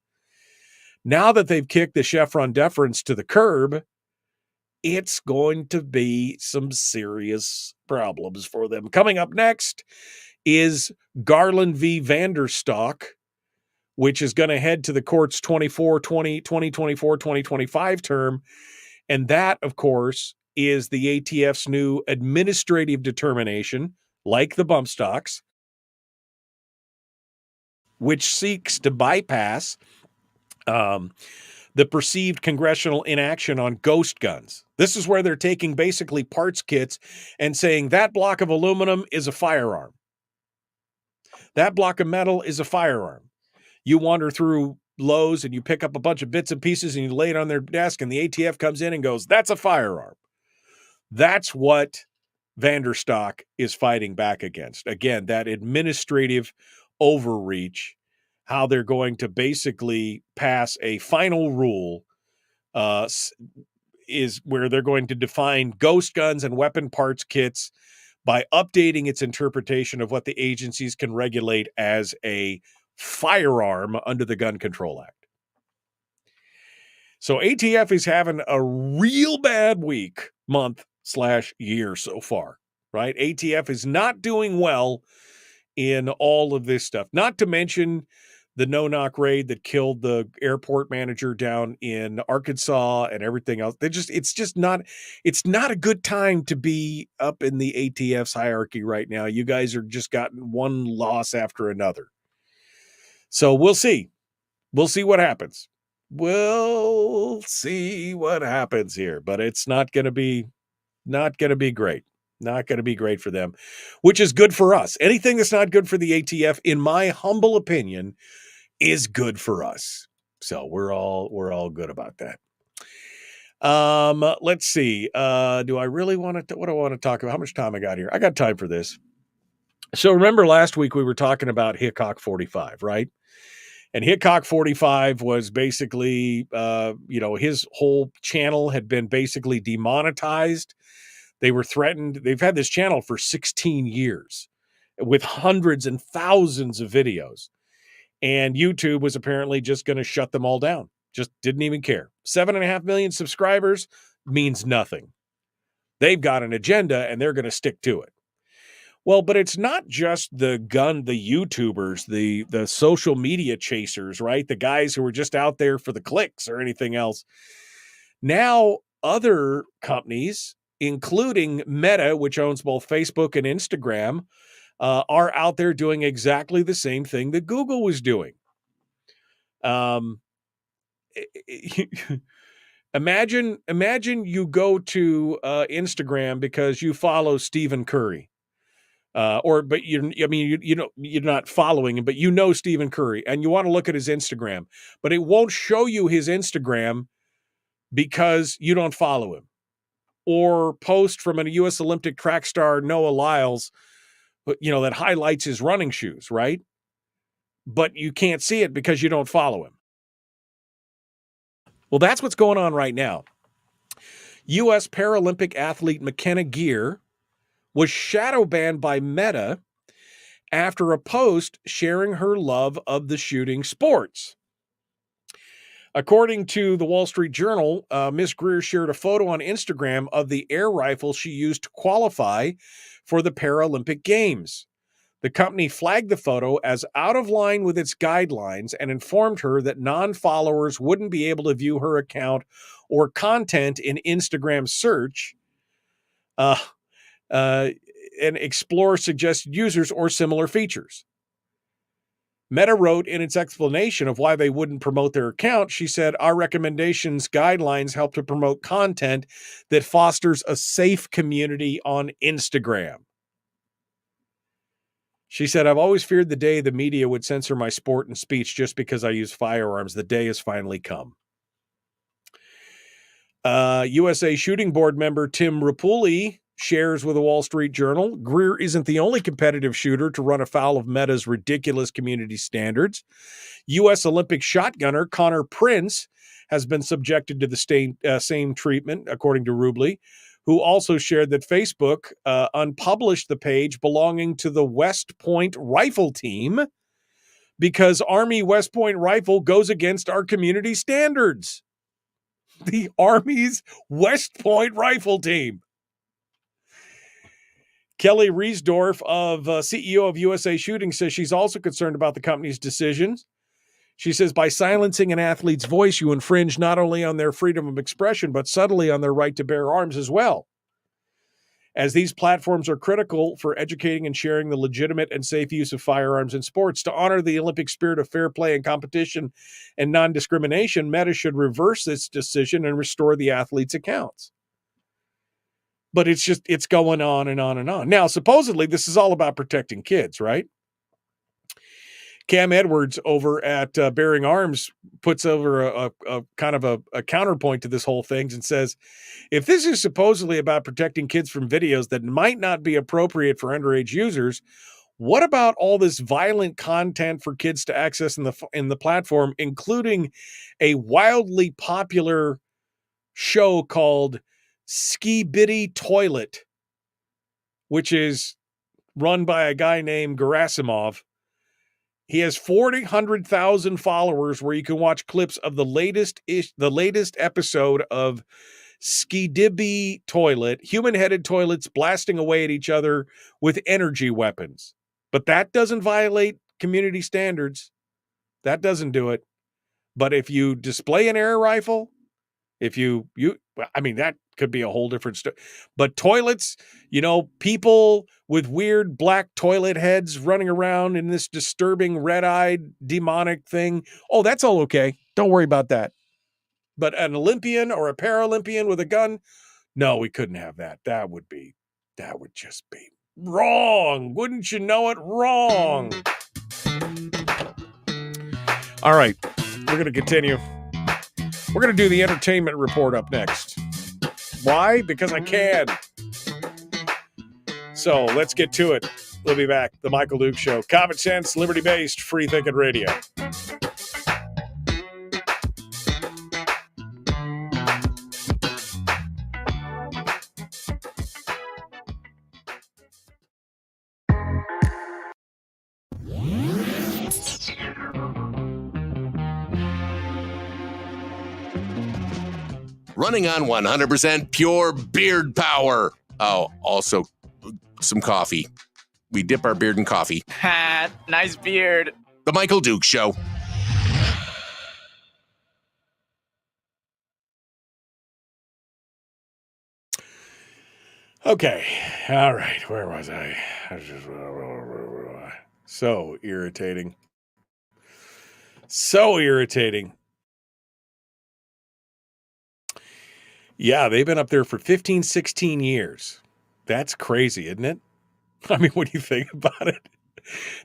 Now that they've kicked the Chevron deference to the curb, it's going to be some serious problems for them. Coming up next is Garland v. Vanderstock, which is going to head to the court's 2024-2025 term. And that, of course, is the ATF's new administrative determination, like the bump stocks, which seeks to bypass the perceived congressional inaction on ghost guns. This is where they're taking basically parts kits and saying that block of aluminum is a firearm. That block of metal is a firearm. You wander through Lowe's and you pick up a bunch of bits and pieces and you lay it on their desk and the ATF comes in and goes, that's a firearm. That's what Vanderstock is fighting back against. Again, that administrative overreach, how they're going to basically pass a final rule is where they're going to define ghost guns and weapon parts kits by updating its interpretation of what the agencies can regulate as a firearm under the Gun Control Act. So ATF is having a real bad week, month/year so far, right? ATF is not doing well in all of this stuff, not to mention the no-knock raid that killed the airport manager down in Arkansas and everything else. It's not a good time to be up in the ATF's hierarchy right now. You guys are just gotten one loss after another. So we'll see. We'll see what happens. We'll see what happens here, but it's not going to be great. Not going to be great for them, which is good for us. Anything that's not good for the ATF, in my humble opinion, is good for us. So we're all good about that. Let's see. Do I really want to, what do I want to talk about? How much time I got here? I got time for this. So remember last week we were talking about Hickok 45, right? And Hickok 45 was basically, his whole channel had been basically demonetized. They were threatened. They've had this channel for 16 years with hundreds and thousands of videos. And YouTube was apparently just going to shut them all down. Just didn't even care. 7.5 million subscribers means nothing. They've got an agenda and they're going to stick to it. Well, but it's not just the YouTubers, the social media chasers, right? The guys who are just out there for the clicks or anything else. Now, other companies, including Meta, which owns both Facebook and Instagram, are out there doing exactly the same thing that Google was doing. Imagine you go to Instagram because you follow Stephen Curry. You're not following him, but you know Stephen Curry, and you want to look at his Instagram, but it won't show you his Instagram because you don't follow him. Or post from a U.S. Olympic track star, Noah Lyles, that highlights his running shoes, right? But you can't see it because you don't follow him. Well, that's what's going on right now. U.S. Paralympic athlete McKenna Gear was shadow banned by Meta after a post sharing her love of the shooting sports. According to the Wall Street Journal, Ms. Greer shared a photo on Instagram of the air rifle she used to qualify for the Paralympic Games. The company flagged the photo as out of line with its guidelines and informed her that non-followers wouldn't be able to view her account or content in Instagram search and explore suggested users or similar features. Meta wrote in its explanation of why they wouldn't promote their account, she said, "Our recommendations guidelines help to promote content that fosters a safe community on Instagram." She said, "I've always feared the day the media would censor my sport and speech just because I use firearms. The day has finally come." USA Shooting Board member Tim Rapulli shares with the Wall Street Journal, Greer isn't the only competitive shooter to run afoul of Meta's ridiculous community standards. U.S. Olympic shotgunner Connor Prince has been subjected to the same treatment, according to Rubley, who also shared that Facebook unpublished the page belonging to the West Point rifle team because Army West Point rifle goes against our community standards. the Army's West Point rifle team. Kelly Riesdorf, CEO of USA Shooting, says she's also concerned about the company's decisions. She says, by silencing an athlete's voice, you infringe not only on their freedom of expression, but subtly on their right to bear arms as well. As these platforms are critical for educating and sharing the legitimate and safe use of firearms in sports, to honor the Olympic spirit of fair play and competition and non-discrimination, Meta should reverse this decision and restore the athletes' accounts. But it's going on and on and on. Now, supposedly, this is all about protecting kids, right? Cam Edwards over at Bearing Arms puts over a kind of a counterpoint to this whole thing and says, if this is supposedly about protecting kids from videos that might not be appropriate for underage users, what about all this violent content for kids to access in the platform, including a wildly popular show called Ski Bitty Toilet, which is run by a guy named Gerasimov. He has 400,000 followers where you can watch clips of the latest episode of Ski Dibby Toilet, human-headed toilets blasting away at each other with energy weapons. But that doesn't violate community standards. That doesn't do it. But if you display an air rifle, that could be a whole different story. But toilets, people with weird black toilet heads running around in this disturbing red-eyed demonic thing. Oh, that's all okay. Don't worry about that. But an Olympian or a Paralympian with a gun, no, we couldn't have that. That would just be wrong. Wouldn't you know it? Wrong. All right, we're going to continue. We're going to do the entertainment report up next. Why? Because I can. So let's get to it. We'll be back. The Michael Duke Show. Common sense, liberty-based, free-thinking radio. Running on 100% pure beard power. Oh, also some coffee. We dip our beard in coffee. Ha, nice beard. The Michael Duke Show. Okay. All right. Where was I? So irritating. So irritating. Yeah, they've been up there for 15, 16 years. That's crazy, isn't it? I mean, what do you think about it?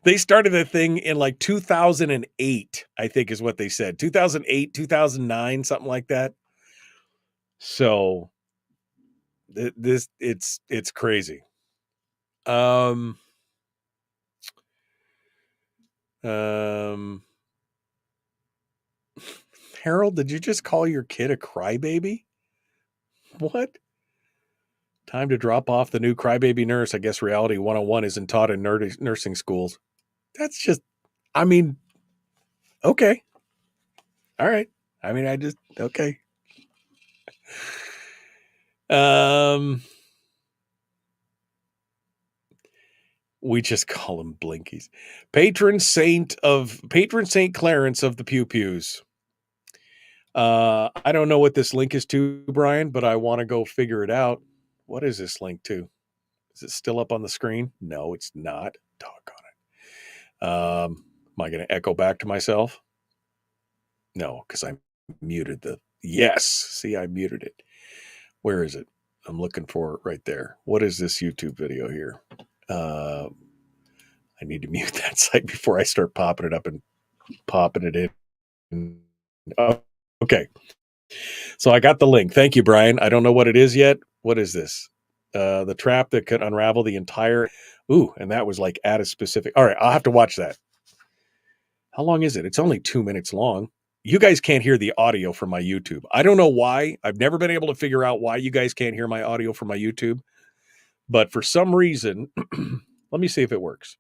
They started the thing in like 2008, I think is what they said. 2008, 2009, something like that. So it's crazy. Harold, did you just call your kid a crybaby? What? Time to drop off the new crybaby nurse. I guess reality 101 isn't taught in nursing schools. That's just, okay. All right. Okay. We just call them Blinkies. Patron Saint Clarence of the Pew Pews. I don't know what this link is to, Brian, but I want to go figure it out. What is this link to? Is it still up on the screen? No, it's not. Doggone it. Am I going to echo back to myself? No, because I muted yes. See, I muted it. Where is it? I'm looking for it right there. What is this YouTube video here? I need to mute that site before I start popping it up and popping it in. Oh, okay. So I got the link. Thank you, Brian. I don't know what it is yet. What is this? The trap that could unravel the entire... Ooh, and that was like at a specific... All right, I'll have to watch that. How long is it? It's only 2 minutes long. You guys can't hear the audio from my YouTube. I don't know why. I've never been able to figure out why you guys can't hear my audio from my YouTube. But for some reason, let me see if it works.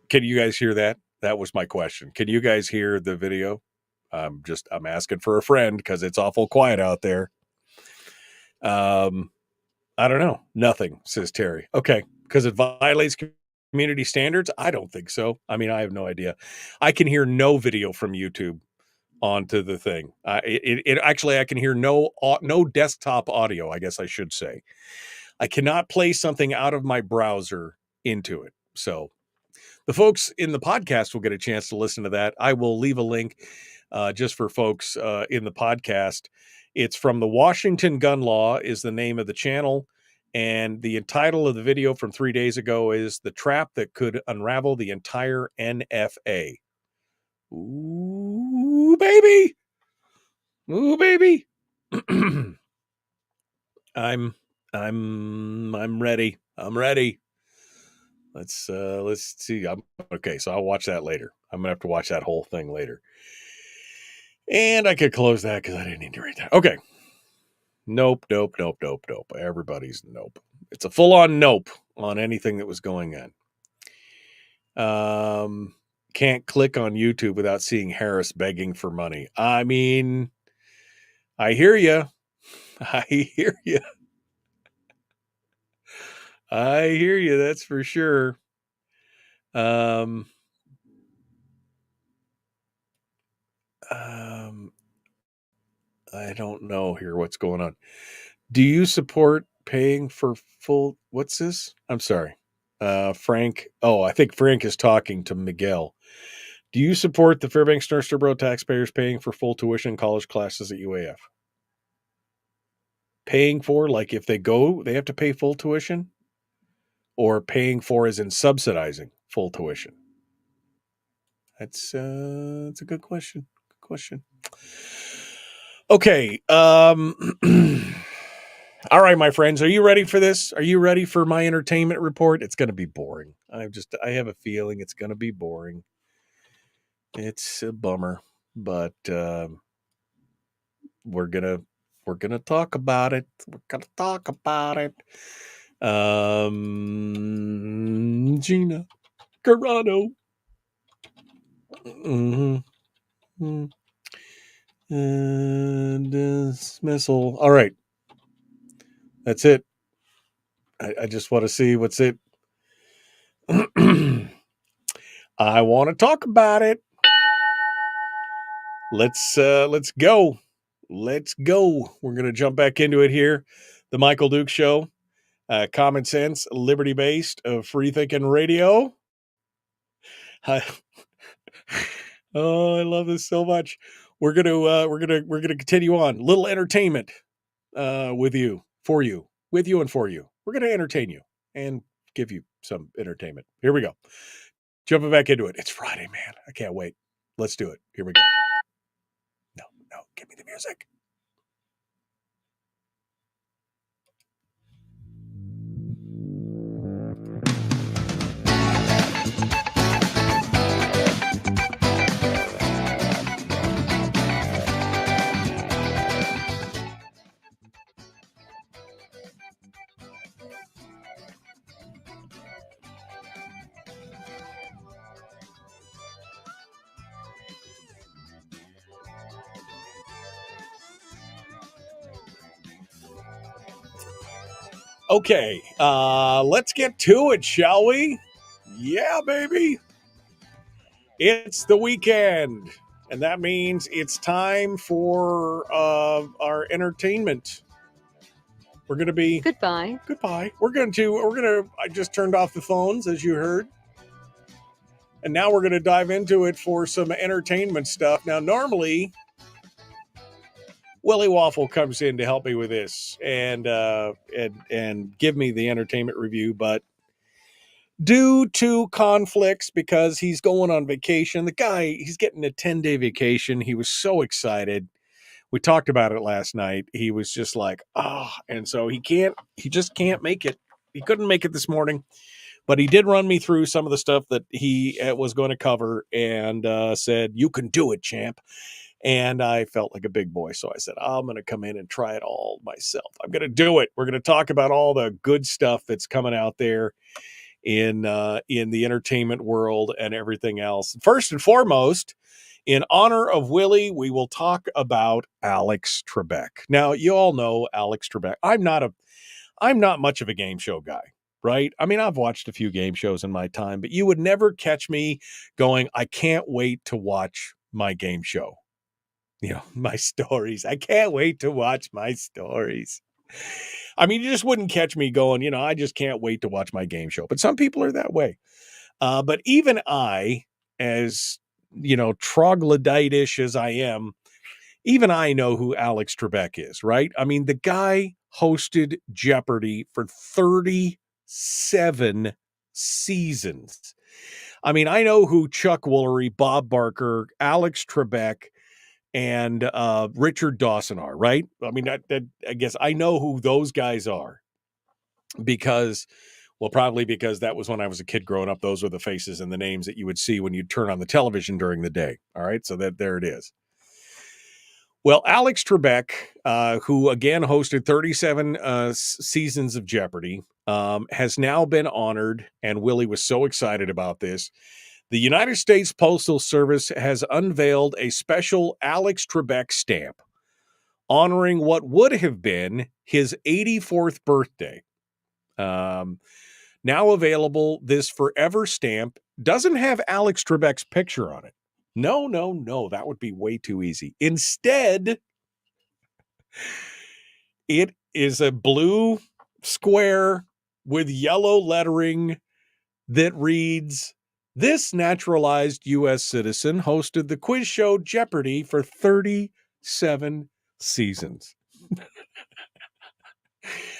Can you guys hear that? That was my question. Can you guys hear the video? I'm asking for a friend because it's awful quiet out there. I don't know. Nothing, says Terry. Okay, because it violates community standards? I don't think so. I mean, I have no idea. I can hear no video from YouTube onto the thing. Actually, I can hear no desktop audio, I guess I should say. I cannot play something out of my browser into it. So the folks in the podcast will get a chance to listen to that. I will leave a link just for folks in the podcast. It's from the Washington Gun Law is the name of the channel. And the title of the video from 3 days ago is The Trap That Could Unravel the Entire NFA. Ooh, baby. Ooh, baby. I'm ready. I'm ready. Let's see. Okay, so I'll watch that later. I'm gonna have to watch that whole thing later. And I could close that because I didn't need to read that. Okay. Nope. Everybody's nope. It's a full-on nope on anything that was going on. Can't click on YouTube without seeing Harris begging for money. I mean, I hear you. I hear you. I hear you. That's for sure. I don't know here what's going on. Do you support paying for full? What's this? I'm sorry. Frank. Oh, I think Frank is talking to Miguel. Do you support the Fairbanks Nurserboro taxpayers paying for full tuition college classes at UAF? Paying for, like if they go, they have to pay full tuition? Or paying for as in subsidizing full tuition? That's a good question. Good question. Okay. All right, my friends, are you ready for this? Are you ready for my entertainment report? It's going to be boring. I have a feeling it's going to be boring. It's a bummer, but we're going to talk about it. We're going to talk about it. Gina Carano. Mm-hmm. And dismissal. All right. That's it. I just want to see what's it. I want to talk about it. Let's go. Let's go. We're going to jump back into it here. The Michael Duke Show. Common sense, liberty-based, free thinking radio. I love this so much. We're gonna continue on. Little entertainment with you, for you, with you, and for you. We're gonna entertain you and give you some entertainment. Here we go. Jumping back into it. It's Friday, man. I can't wait. Let's do it. Here we go. No, give me the music. Okay, let's get to it, shall we? Yeah, baby. It's the weekend, and that means it's time for our entertainment. We're going to be goodbye. I just turned off the phones, as you heard. And now we're going to dive into it for some entertainment stuff. Now, normally, Willie Waffle comes in to help me with this and give me the entertainment review, but due to conflicts, because he's going on vacation, the guy, he's getting a 10-day vacation. He was so excited. We talked about it last night. He was just like, and so he just can't make it. He couldn't make it this morning, but he did run me through some of the stuff that he was going to cover and said, "You can do it, champ." And I felt like a big boy. So I said, I'm going to come in and try it all myself. I'm going to do it. We're going to talk about all the good stuff that's coming out there. in the entertainment world and everything else. First and foremost, in honor of Willie, we will talk about Alex Trebek. Now, you all know Alex Trebek. I'm not much of a game show guy, right? I mean, I've watched a few game shows in my time, but you would never catch me going, I can't wait to watch my game show. My stories. I can't wait to watch my stories. I mean, you just wouldn't catch me going, I just can't wait to watch my game show. But some people are that way. But even I, as, troglodyte-ish as I am, even I know who Alex Trebek is, right? I mean, the guy hosted Jeopardy for 37 seasons. I mean, I know who Chuck Woolery, Bob Barker, Alex Trebek, and Richard Dawson are, right? I mean, I guess I know who those guys are because that was when I was a kid growing up. Those were the faces and the names that you would see when you'd turn on the television during the day. All right, so there it is. Well, Alex Trebek, who again hosted 37 seasons of Jeopardy, has now been honored, and Willie was so excited about this. The United States Postal Service has unveiled a special Alex Trebek stamp honoring what would have been his 84th birthday. Now available, this forever stamp doesn't have Alex Trebek's picture on it. No, that would be way too easy. Instead, it is a blue square with yellow lettering that reads, "This naturalized U.S. citizen hosted the quiz show Jeopardy for 37 seasons."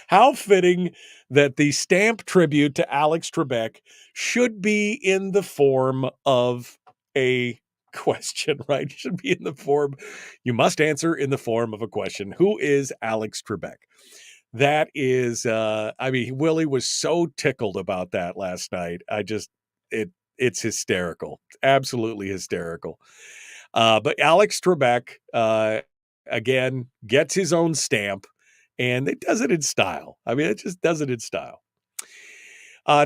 How fitting that the stamp tribute to Alex Trebek should be in the form of a question, right? It should be in the form, you must answer in the form of a question. Who is Alex Trebek? That is, Willie was so tickled about that last night. It's hysterical. It's absolutely hysterical. But Alex Trebek, again, gets his own stamp, and it does it in style. I mean, it just does it in style.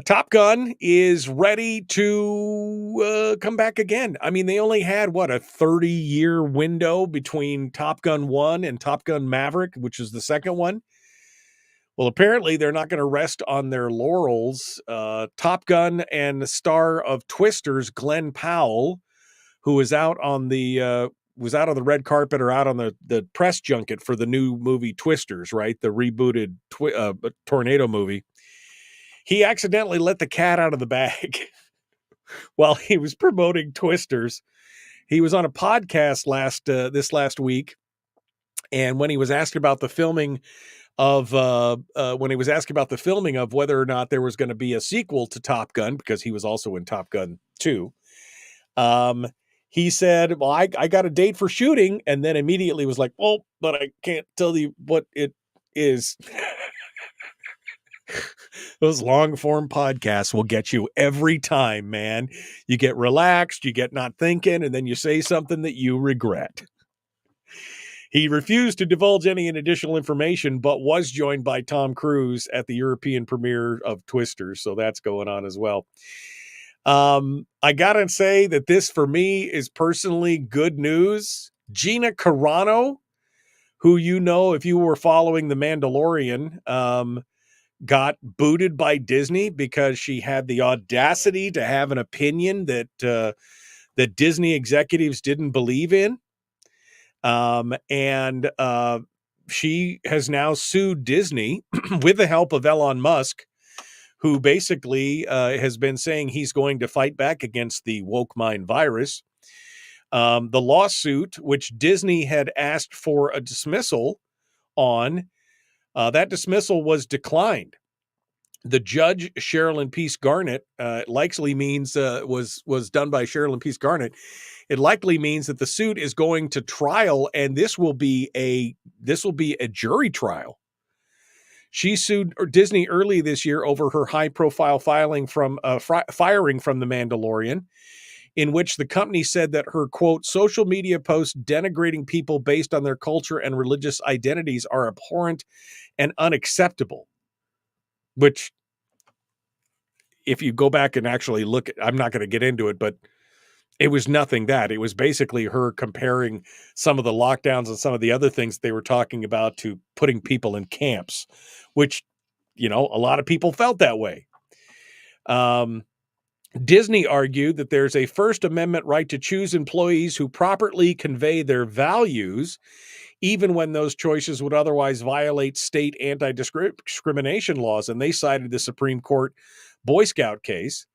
Top Gun is ready to come back again. I mean, they only had, a 30-year window between Top Gun 1 and Top Gun Maverick, which is the second one. Well, apparently they're not going to rest on their laurels. Top Gun and the star of Twisters, Glenn Powell, who was out on the red carpet or out on the press junket for the new movie Twisters, right? The rebooted tornado movie. He accidentally let the cat out of the bag while he was promoting Twisters. He was on a podcast last week, and when he was asked about the filming of whether or not there was going to be a sequel to Top Gun, because he was also in Top Gun 2, he said, well, I got a date for shooting, and then immediately was like, well, but I can't tell you what it is. Those long form podcasts will get you every time, man. You get relaxed, you get not thinking, and then you say something that you regret. He refused to divulge any additional information, but was joined by Tom Cruise at the European premiere of Twisters. So that's going on as well. I got to say that this, for me, is personally good news. Gina Carano, who, if you were following The Mandalorian, got booted by Disney because she had the audacity to have an opinion that Disney executives didn't believe in. And she has now sued Disney with the help of Elon Musk, who basically has been saying he's going to fight back against the woke mind virus. The lawsuit, which Disney had asked for a dismissal on, that dismissal was declined. The judge, Sherilyn Peace Garnett, likely means was done by Sherilyn Peace Garnett. It likely means that the suit is going to trial, and this will be a jury trial. She sued Disney early this year over her high-profile firing from The Mandalorian, in which the company said that her, quote, social media posts denigrating people based on their culture and religious identities are abhorrent and unacceptable. Which, if you go back and actually look at, I'm not going to get into it, but it was nothing that. It was basically her comparing some of the lockdowns and some of the other things they were talking about to putting people in camps, which, a lot of people felt that way. Disney argued that there's a First Amendment right to choose employees who properly convey their values, even when those choices would otherwise violate state anti-discrimination laws. And they cited the Supreme Court Boy Scout case.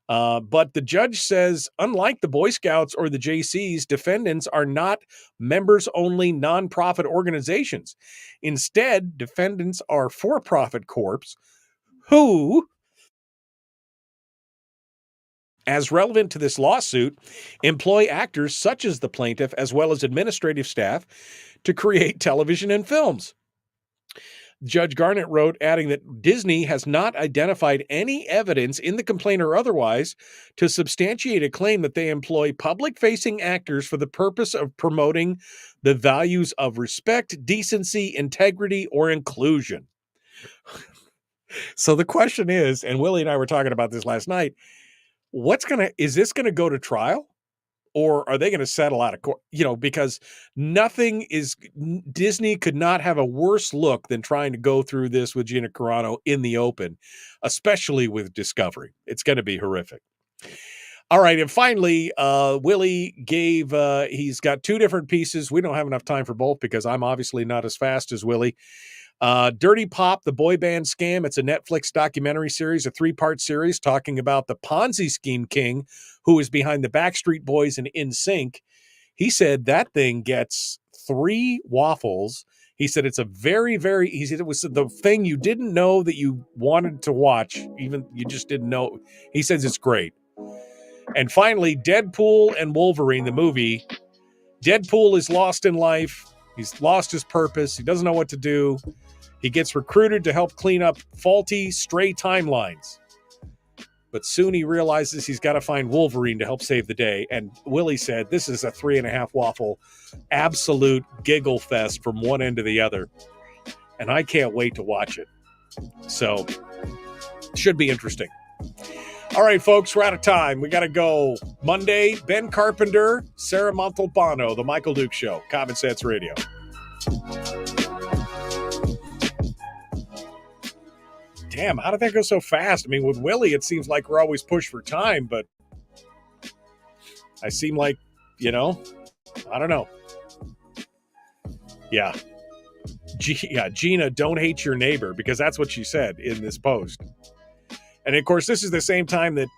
But the judge says, unlike the Boy Scouts or the JCs, defendants are not members-only nonprofit organizations. Instead, defendants are for-profit corps who, as relevant to this lawsuit, employ actors such as the plaintiff as well as administrative staff to create television and films. Judge Garnett wrote, adding that Disney has not identified any evidence in the complaint or otherwise to substantiate a claim that they employ public-facing actors for the purpose of promoting the values of respect, decency, integrity, or inclusion. So the question is, and Willie and I were talking about this last night, is this going to go to trial? Or are they going to settle out of court? Because Disney could not have a worse look than trying to go through this with Gina Carano in the open, especially with Discovery. It's going to be horrific. All right. And finally, Willie gave, he's got two different pieces. We don't have enough time for both because I'm obviously not as fast as Willie. Dirty Pop, the boy band scam. It's a Netflix documentary series, a 3-part series talking about the Ponzi scheme king who is behind the Backstreet Boys and NSYNC. He said that thing gets 3 waffles. He said it's a very, he said it was the thing you didn't know that you wanted to watch, even you just didn't know. He says it's great. And finally, Deadpool and Wolverine, the movie. Deadpool is lost in life. He's lost his purpose. He doesn't know what to do. He gets recruited to help clean up faulty, stray timelines. But soon he realizes he's got to find Wolverine to help save the day. And Willie said, this is a 3.5 waffle, absolute giggle fest from one end to the other. And I can't wait to watch it. So, should be interesting. All right, folks, we're out of time. We got to go. Monday, Ben Carpenter, Sarah Montalbano, The Michael Duke Show, Common Sense Radio. Damn, how did that go so fast? I mean, with Willie, it seems like we're always pushed for time, but I seem like, I don't know. Yeah. Gina, don't hate your neighbor, because that's what she said in this post. And of course, this is the same time that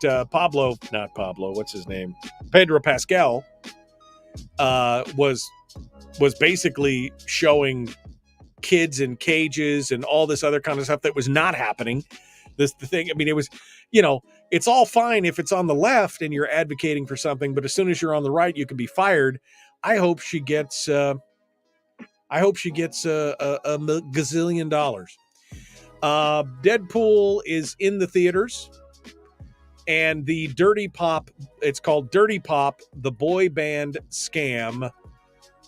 what's his name? Pedro Pascal was basically showing kids in cages and all this other kind of stuff that was not happening. The thing, I mean, it was, it's all fine if it's on the left and you're advocating for something, but as soon as you're on the right, you can be fired. I hope she gets a gazillion dollars. Deadpool is in the theaters, and the Dirty Pop, it's called Dirty Pop, the boy band scam,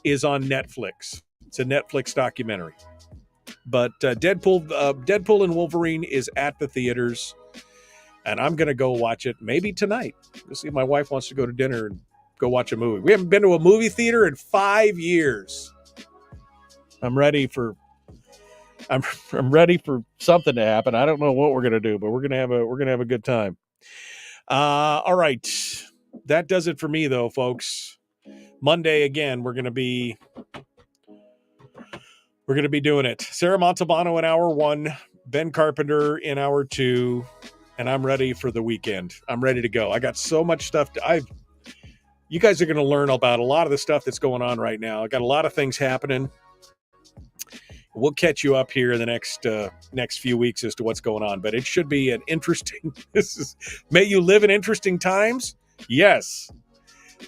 is on Netflix. It's a Netflix documentary. But Deadpool and Wolverine is at the theaters, and I'm going to go watch it maybe tonight. We'll see if my wife wants to go to dinner and go watch a movie. We haven't been to a movie theater in 5 years. I'm ready for something to happen. I don't know what we're going to do, but we're going to have a good time. All right. That does it for me though, folks. Monday again, we're going to be doing it. Sarah Montalbano in hour 1, Ben Carpenter in hour 2, and I'm ready for the weekend. I'm ready to go. I got so much stuff you guys are going to learn about a lot of the stuff that's going on right now. I got a lot of things happening. We'll catch you up here in the next few weeks as to what's going on, but it should be an interesting. May you live in interesting times. Yes,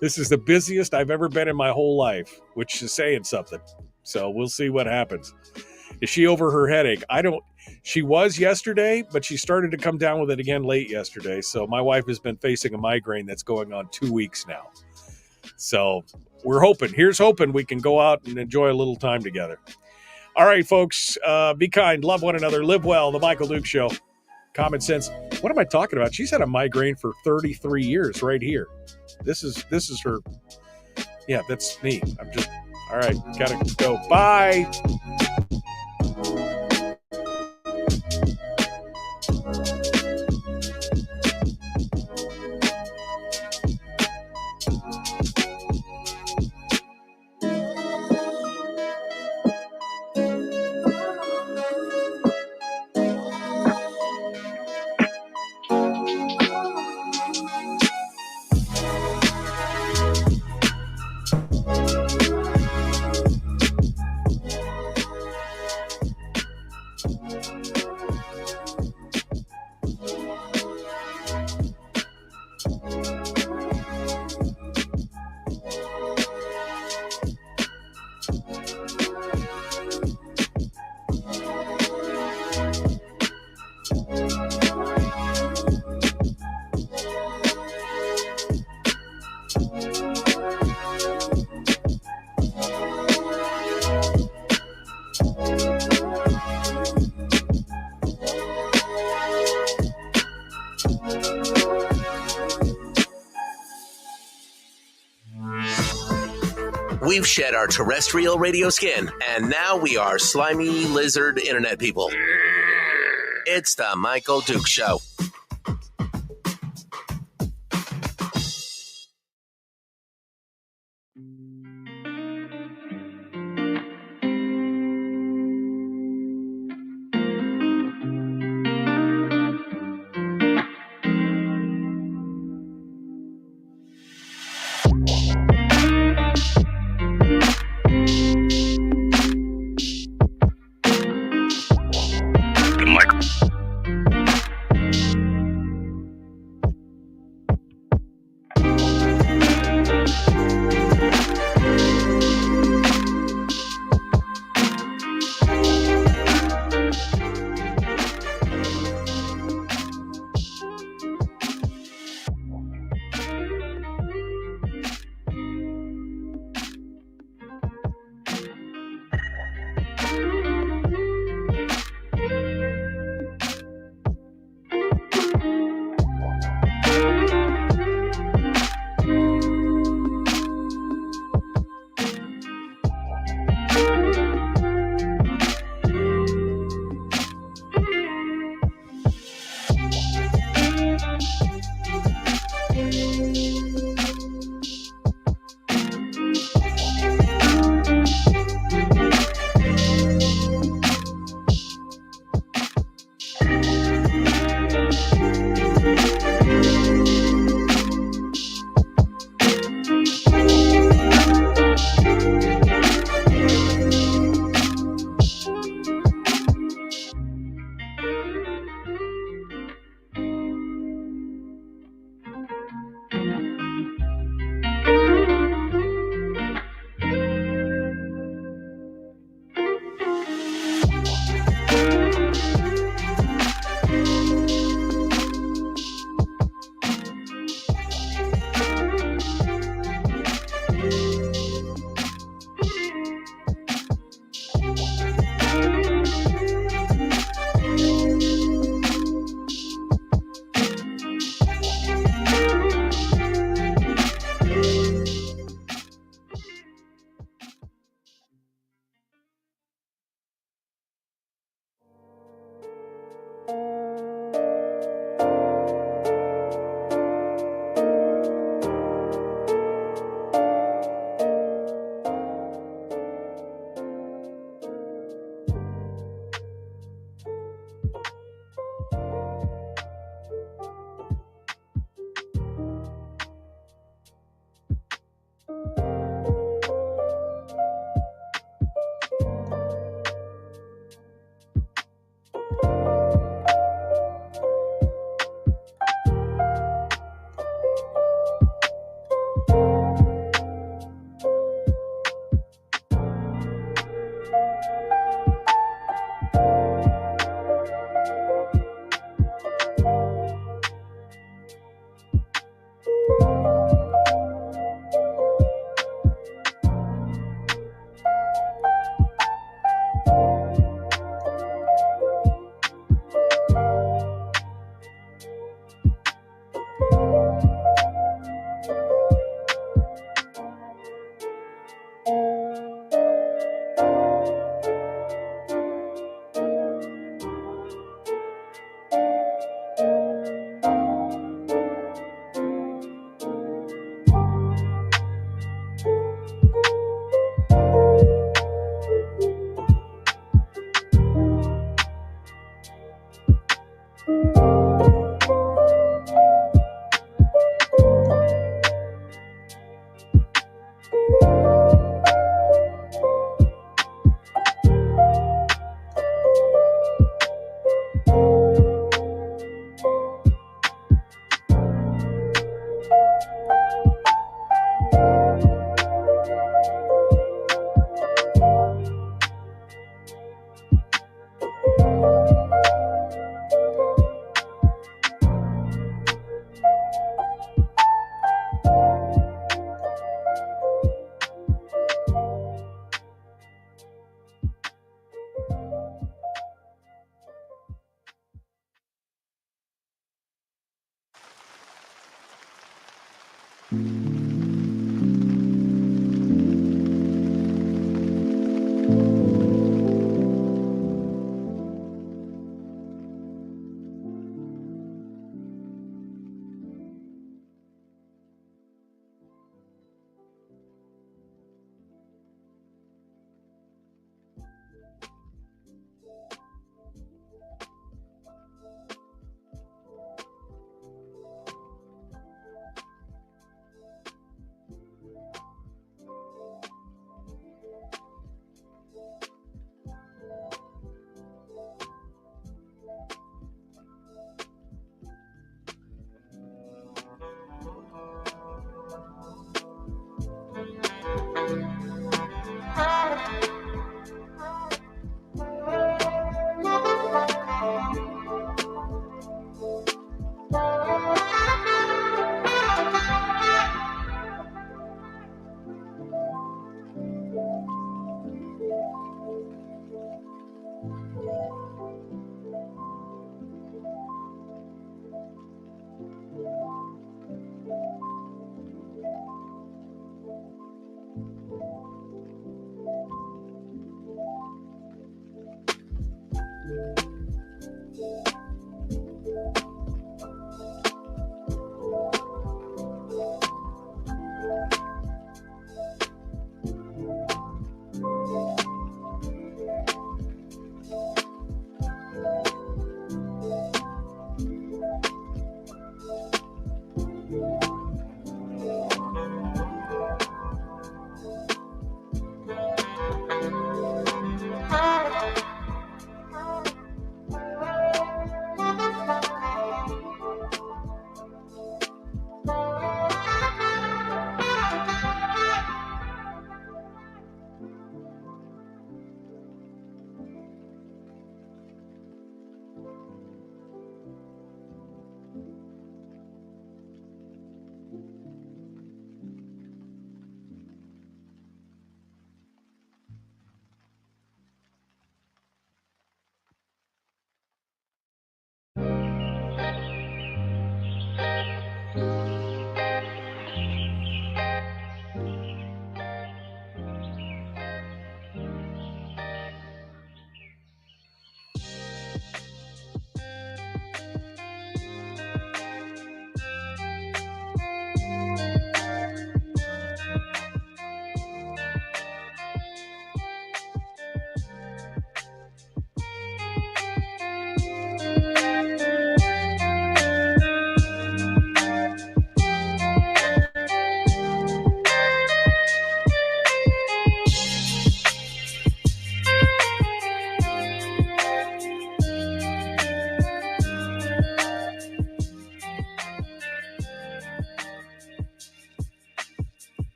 this is the busiest I've ever been in my whole life, which is saying something. So we'll see what happens. Is she over her headache? She was yesterday, but she started to come down with it again late yesterday. So my wife has been facing a migraine that's going on 2 weeks now. So we're hoping. Here's hoping we can go out and enjoy a little time together. All right, folks, be kind, love one another, live well. The Michael Duke Show, Common sense. What am I talking about? She's had a migraine for 33 years right here. This is her. Yeah, that's me. I'm just, all right, gotta go. Bye. We've shed our terrestrial radio skin, and now we are slimy lizard internet people. It's the Michael Duke Show.